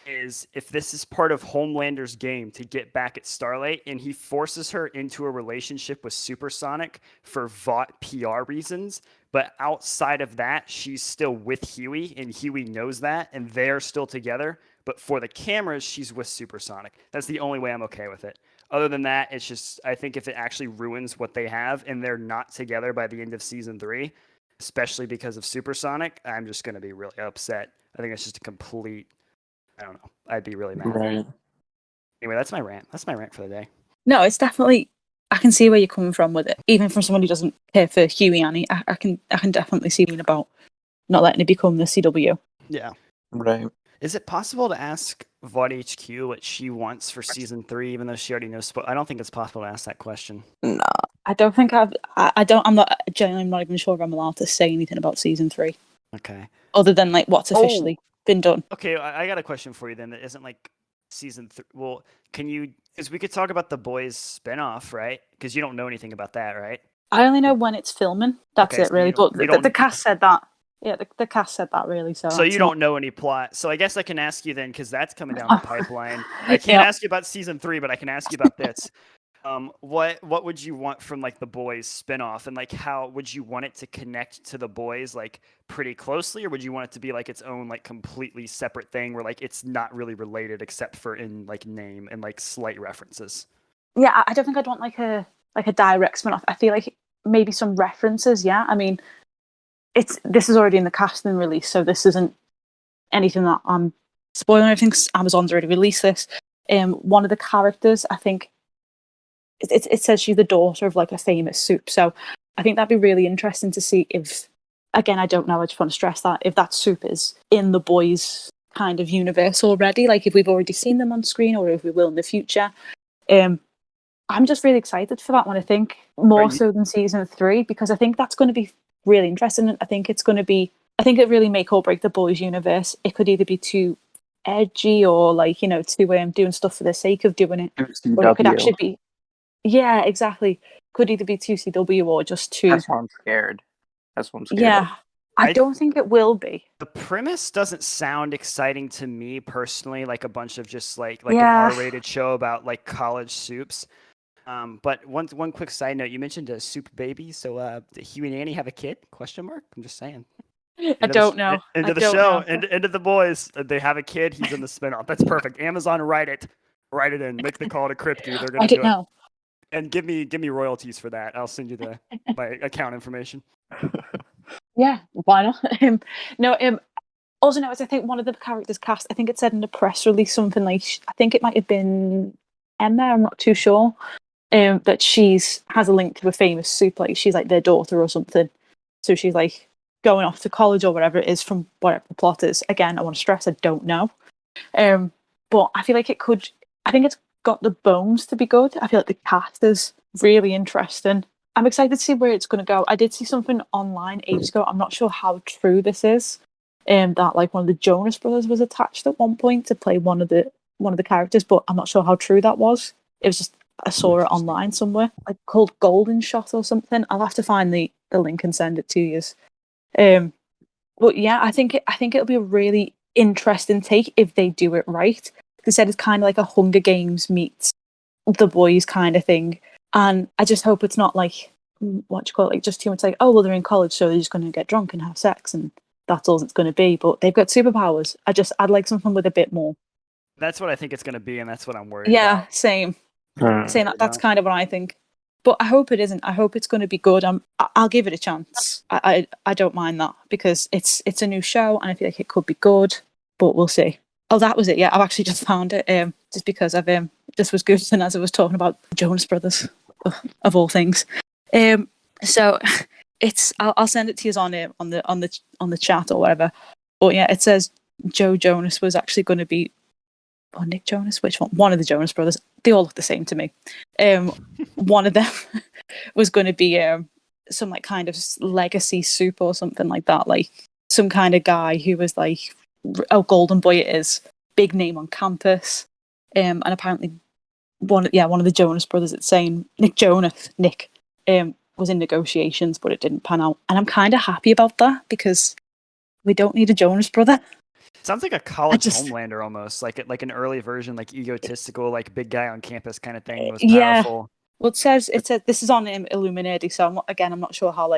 is if this is part of Homelander's game to get back at Starlight and he forces her into a relationship with Supersonic for Vought PR reasons, but outside of that, she's still with Huey and Huey knows that and they're still together, but for the cameras, she's with Supersonic. That's the only way I'm okay with it. Other than that, it's just, I think if it actually ruins what they have and they're not together by the end of season 3, especially because of Supersonic, I'm just going to be really upset. I think it's just a complete, I don't know. I'd be really mad. Right. Anyway, that's my rant. That's my rant for the day. No, it's definitely. I can see where you're coming from with it. Even from someone who doesn't care for Huey and Annie, I can definitely see about not letting it become the CW. Yeah. Right. Is it possible to ask Vought HQ what she wants for season 3, even though she already knows? I don't think it's possible to ask that question. No, I don't think I'm not genuinely not even sure if I'm allowed to say anything about season 3. Okay. Other than like what's officially been done. Okay, I got a question for you then that isn't like season 3. Well, can you, because we could talk about the boys spinoff, right? Because you don't know anything about that, right? I only know when it's filming. That's Okay, it, so really. But you the don't. cast said that. Yeah, the cast said that, really. So So that's you not... don't know any plot. So I guess I can ask you then, because that's coming down the pipeline. I can't Yeah. ask you about season 3, but I can ask you about this. What would you want from like the Boys spinoff, and like how would you want it to connect to the Boys like pretty closely, or would you want it to be like its own like completely separate thing where like it's not really related except for in like name and like slight references? Yeah, I don't think I'd want like a direct spin off. I feel like maybe some references. Yeah, I mean, this is already in the casting release, so this isn't anything that I'm spoiling. I think Amazon's already released this. One of the characters, I think, it says she's the daughter of like a famous soup. So I think that'd be really interesting to see if, again, I don't know. I just want to stress that if that soup is in the Boys kind of universe already, like if we've already seen them on screen or if we will in the future. I'm just really excited for that one. I think more so than season 3, because I think that's going to be really interesting. I think it's going to be, I think it really make or break the Boys universe. It could either be too edgy or like, too doing stuff for the sake of doing it, or it could actually be, yeah, exactly. Could either be too CW or just too. That's why I'm scared. Yeah, I don't think it will be. The premise doesn't sound exciting to me personally, like a bunch of just like an R-rated show about like college soups. But one quick side note, you mentioned a soup baby, so did Huey and Annie have a kid? Question mark. I'm just saying. I don't know. Into the show, into the Boys. They have a kid. He's in the spinoff. That's perfect. Amazon, write it in. Make the call to Kripke. They're gonna do it. And give me royalties for that. I'll send you my account information. Yeah, why not? No. Also, no, I think one of the characters cast. I think it said in the press release something like, I think it might have been Emma. I'm not too sure. That has a link to a famous soup, like she's like their daughter or something. So she's like going off to college or whatever it is from whatever the plot is. Again, I want to stress I don't know. But I feel like it could. I think it's got the bones to be good. I feel like the cast is really interesting. I'm excited to see where it's going to go. I did see something online ages ago. I'm not sure how true this is. That like one of the Jonas Brothers was attached at one point to play one of the characters, but I'm not sure how true that was. It was just, I saw it online somewhere, like called Golden Shot or something. I'll have to find the link and send it to you. But yeah, I think it'll be a really interesting take if they do it right. They said it's kind of like a Hunger Games meets The Boys kind of thing, and I just hope it's not like, what do you call it, like just too much like, oh well, they're in college, so they're just going to get drunk and have sex, and that's all it's going to be. But they've got superpowers. I'd like something with a bit more. That's what I think it's going to be, and that's what I'm worried about. Yeah, same. That's kind of what I think. But I hope it isn't. I hope it's going to be good. I'll give it a chance. I don't mind that, because it's a new show and I feel like it could be good. But we'll see. Oh, that was it. Yeah, I've actually just found it. Just because I've just was googling as I was talking about Jonas Brothers, of all things. So it's I'll send it to you on the chat or whatever. But yeah, it says Joe Jonas was actually going to be. Or Nick Jonas, which one? One of the Jonas Brothers. They all look the same to me. One of them was going to be some like kind of legacy soup or something like that, like some kind of guy who was like, oh, Golden Boy it is, big name on campus, and apparently one of the Jonas Brothers. It's saying Nick was in negotiations, but it didn't pan out, and I'm kind of happy about that, because we don't need a Jonas Brother. Sounds like a college Homelander almost, like an early version, like egotistical, like big guy on campus kind of thing. Was powerful. Yeah. Well, it says this is on Illuminati, so I'm not sure how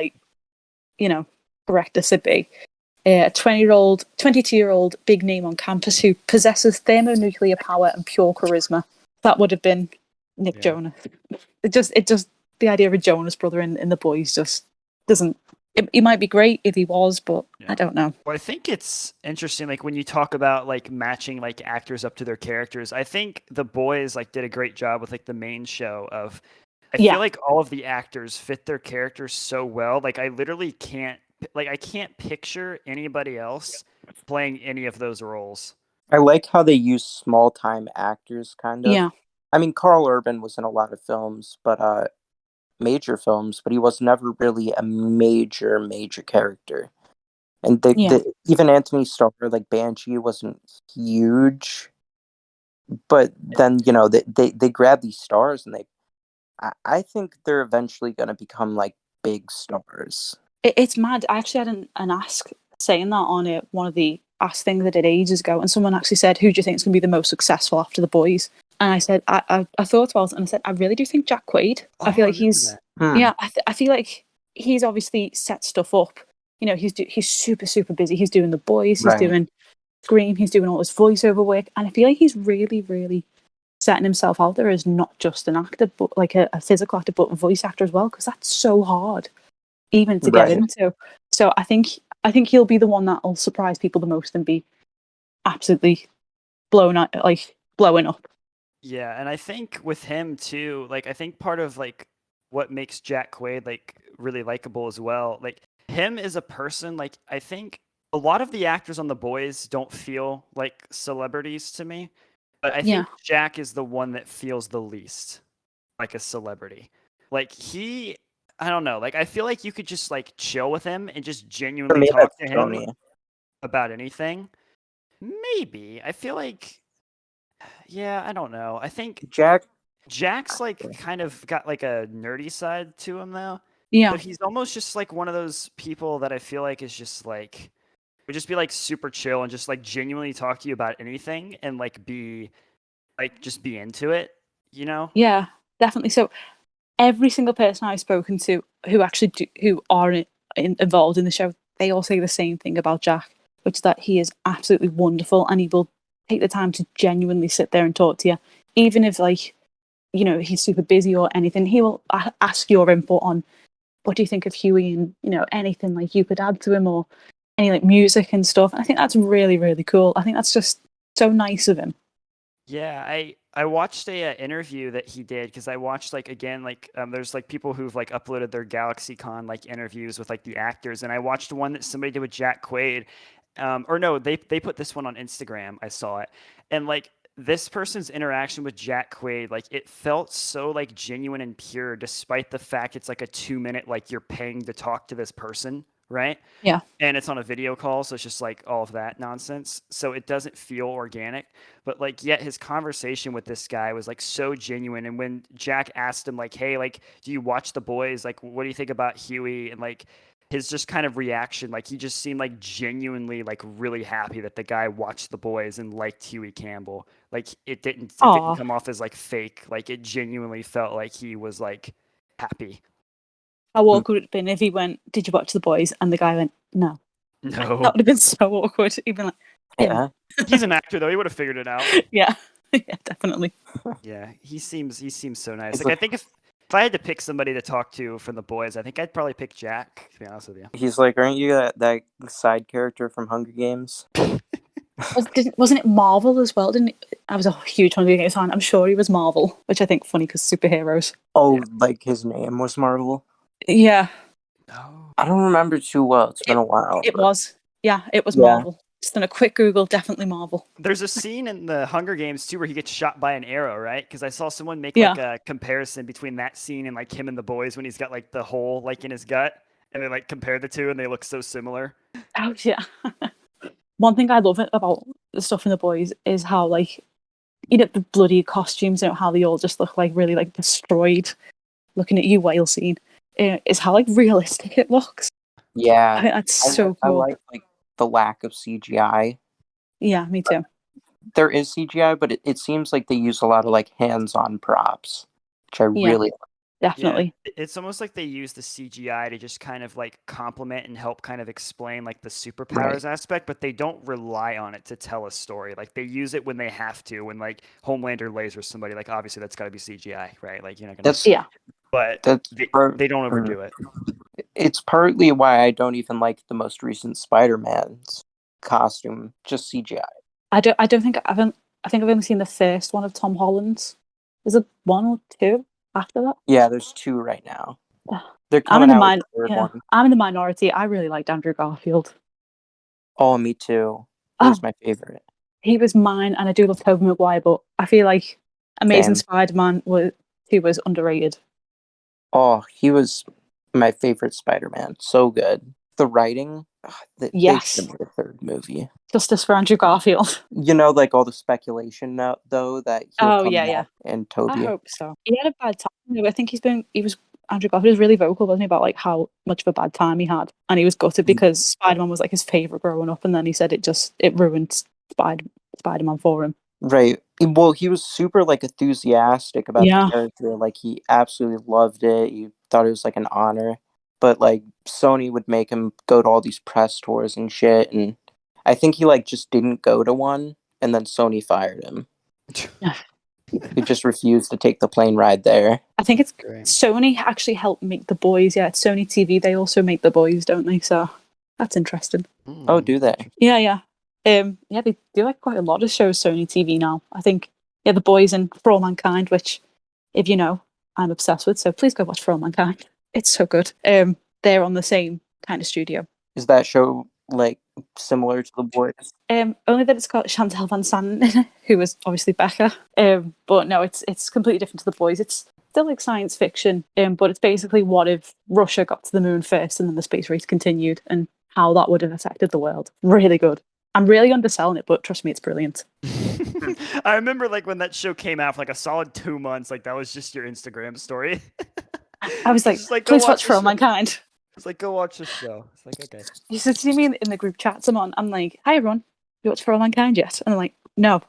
correct this would be. A 22-year-old big name on campus who possesses thermonuclear power and pure charisma. That would have been Nick Jonas. It just the idea of a Jonas Brother in The Boys just doesn't. It might be great if he was, but I don't know. Well, I think it's interesting, like when you talk about like matching like actors up to their characters. I think The Boys like did a great job with like the main show of. I feel like all of the actors fit their characters so well. Like I literally can't picture anybody else playing any of those roles. I like how they use small time actors, kind of. Yeah. I mean, Carl Urban was in a lot of films, but major films, but he was never really a major character. And even Anthony Starr, like Banshee, wasn't huge. But then they grab these stars, and I think they're eventually going to become like big stars. It's mad. I actually had an ask saying that on one of the ask things I did ages ago, and someone actually said, "Who do you think is going to be the most successful after the boys?" And I said, I thought about it, and I said, I really do think Jack Quaid. I feel like he's, yeah, I feel like he's obviously set stuff up. You know, he's super, super busy. He's doing the boys, he's doing Scream, he's doing all his voiceover work, and I feel like he's really, really setting himself out there as not just an actor, but like a physical actor, but a voice actor as well, because that's so hard, even to get into. So I think he'll be the one that'll surprise people the most and be absolutely blowing up. Yeah, and I think with him too, like I think part of like what makes Jack Quaid like really likable as well, like him as a person, like I think a lot of the actors on The Boys don't feel like celebrities to me, but I think Jack is the one that feels the least like a celebrity. Like I don't know, like I feel like you could just like chill with him and just genuinely talk to him about anything. Maybe. I feel like yeah, I don't know. I think Jack's like kind of got like a nerdy side to him though. Yeah. But he's almost just like one of those people that I feel like is just like would just be like super chill and just like genuinely talk to you about anything and like be like just be into it, you know? Yeah, definitely. So every single person I've spoken to who are involved in the show, they all say the same thing about Jack, which is that he is absolutely wonderful and he will take the time to genuinely sit there and talk to you, even if like, you know, he's super busy or anything. He will ask your input on what do you think of Huey and, you know, anything like you could add to him or any like music and stuff. I think that's really, really cool. I think that's just so nice of him. Yeah, I watched a interview that he did because I watched like again like there's like people who've like uploaded their GalaxyCon like interviews with like the actors, and I watched one that somebody did with Jack Quaid, or no, they put this one on Instagram. I saw it, and like this person's interaction with Jack Quaid, like it felt so like genuine and pure, despite the fact it's like a 2 minute like you're paying to talk to this person, right? Yeah. And it's on a video call, so it's just like all of that nonsense. So it doesn't feel organic, but like yet his conversation with this guy was like so genuine. And when Jack asked him like, "Hey, like, do you watch The Boys? Like, what do you think about Huey?" and like his just kind of reaction, like he just seemed like genuinely like really happy that the guy watched The Boys and liked Huey Campbell. Like it didn't come off as like fake. Like it genuinely felt like he was like happy. How awkward would it have been if he went, "Did you watch The Boys?" and the guy went, "No." No. That would have been so awkward. He'd been like, yeah. He's an actor though. He would have figured it out. Yeah. Yeah, definitely. Yeah, he seems so nice. Like I think if I had to pick somebody to talk to from The Boys, I think I'd probably pick Jack, to be honest with you. He's like, aren't you that side character from Hunger Games? Wasn't it Marvel as well? I was a huge Hunger Games fan. I'm sure he was Marvel, which I think funny because superheroes. Oh, yeah. Like his name was Marvel? Yeah. Oh. I don't remember too well. It's been a while. It was. Yeah, it was Marvel. Just done a quick Google, definitely Marvel. There's a scene in the Hunger Games too where he gets shot by an arrow, right? Because I saw someone make like a comparison between that scene and like him and The Boys when he's got like the hole like in his gut, and they like compare the two and they look so similar. Oh yeah. One thing I love about the stuff in The Boys is how like, you know, the bloody costumes, you know, how they all just look like really like destroyed. Looking at you, whale scene, is how like realistic it looks. Yeah, I think that's so cool. I like the lack of CGI. Yeah, me too. There is CGI, but it seems like they use a lot of like hands-on props, which I really like. Definitely. Yeah, it's almost like they use the CGI to just kind of like complement and help kind of explain like the superpowers aspect, but they don't rely on it to tell a story. Like they use it when they have to, when like Homelander lasers somebody, like obviously that's got to be CGI, right? Like you're not gonna. But they don't overdo it. It's partly why I don't even like the most recent Spider-Man's costume, just CGI. I don't think I think I've only seen the first one of Tom Holland's. Is it one or two after that? Yeah, there's two right now. They're I'm in coming out with the third one. I'm in the minority. I really liked Andrew Garfield. Oh, me too. He was my favorite. He was mine, and I do love Tobey Maguire, but I feel like Amazing Spider-Man was underrated. Oh, he was my favorite Spider-Man. So good. The writing, they should have made a third movie. Justice for Andrew Garfield. You know, like all the speculation now, though, that he'll come back and Tobey. I hope so. He had a bad time. I think he was Andrew Garfield was really vocal, wasn't he, about like how much of a bad time he had, and he was gutted because Spider-Man was like his favorite growing up, and then he said it ruined Spider-Man for him. Right. Well, he was super like enthusiastic about Yeah. the character. Like he absolutely loved it. He thought it was like an honor. But like Sony would make him go to all these press tours and shit, and I think he like just didn't go to one, and then Sony fired him. He just refused to take the plane ride there. I think it's Great. Sony actually helped make The Boys. Yeah, it's Sony TV. They also make The Boys, don't they? So that's interesting. Oh, do they? Yeah. Yeah, they do like quite a lot of shows Sony TV now. I think, The Boys and For All Mankind, which, if you know, I'm obsessed with. So please go watch For All Mankind. It's so good. They're on the same kind of studio. Is that show like similar to The Boys? Only that it's got Chantal Van Zandt in it, who was obviously Becca. But no, it's completely different to The Boys. It's still like science fiction, but it's basically what if Russia got to the moon first and then the space race continued, and how that would have affected the world. Really good. I'm really underselling it, but trust me, it's brilliant. I remember like when that show came out for like a solid 2 months, like that was just your Instagram story. I was like, Just, please watch For All Mankind. It's like, go watch this show. It's like, okay. You should see me in the group chats I'm on. I'm like, hi everyone, you watch For All Mankind yet? And I'm like, no.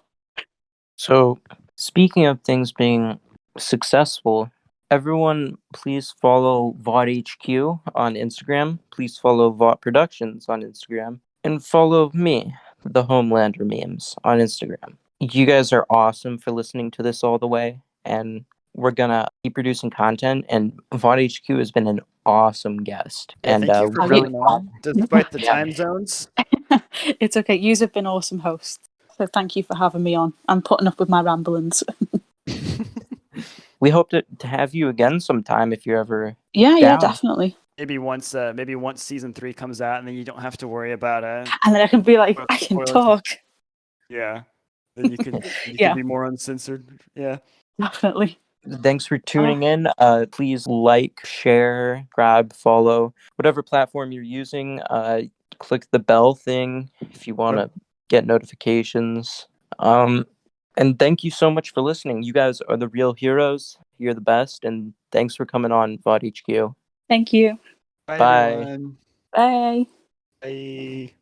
So, speaking of things being successful, everyone please follow Vought HQ on Instagram. Please follow Vought Productions on Instagram. And follow me, the Homelander memes, on Instagram. You guys are awesome for listening to this all the way. And we're gonna keep producing content. And Vought HQ has been an awesome guest. Yeah, and thank you for really coming on, despite the time zones. It's okay. You've been awesome hosts. So thank you for having me on and putting up with my ramblings. We hope to have you again sometime if you're ever Yeah, down. definitely. Maybe once season 3 comes out, and then you don't have to worry about And then I can be like, I can spoilers. talk. Yeah. Then you can Yeah. be more uncensored. Yeah. Definitely. Thanks for tuning in. Please like, share, grab, follow, whatever platform you're using. Click the bell thing if you want to get notifications. And thank you so much for listening. You guys are the real heroes. You're the best. And thanks for coming on Vought HQ. Thank you. Bye, Bye. everyone. Bye. Bye.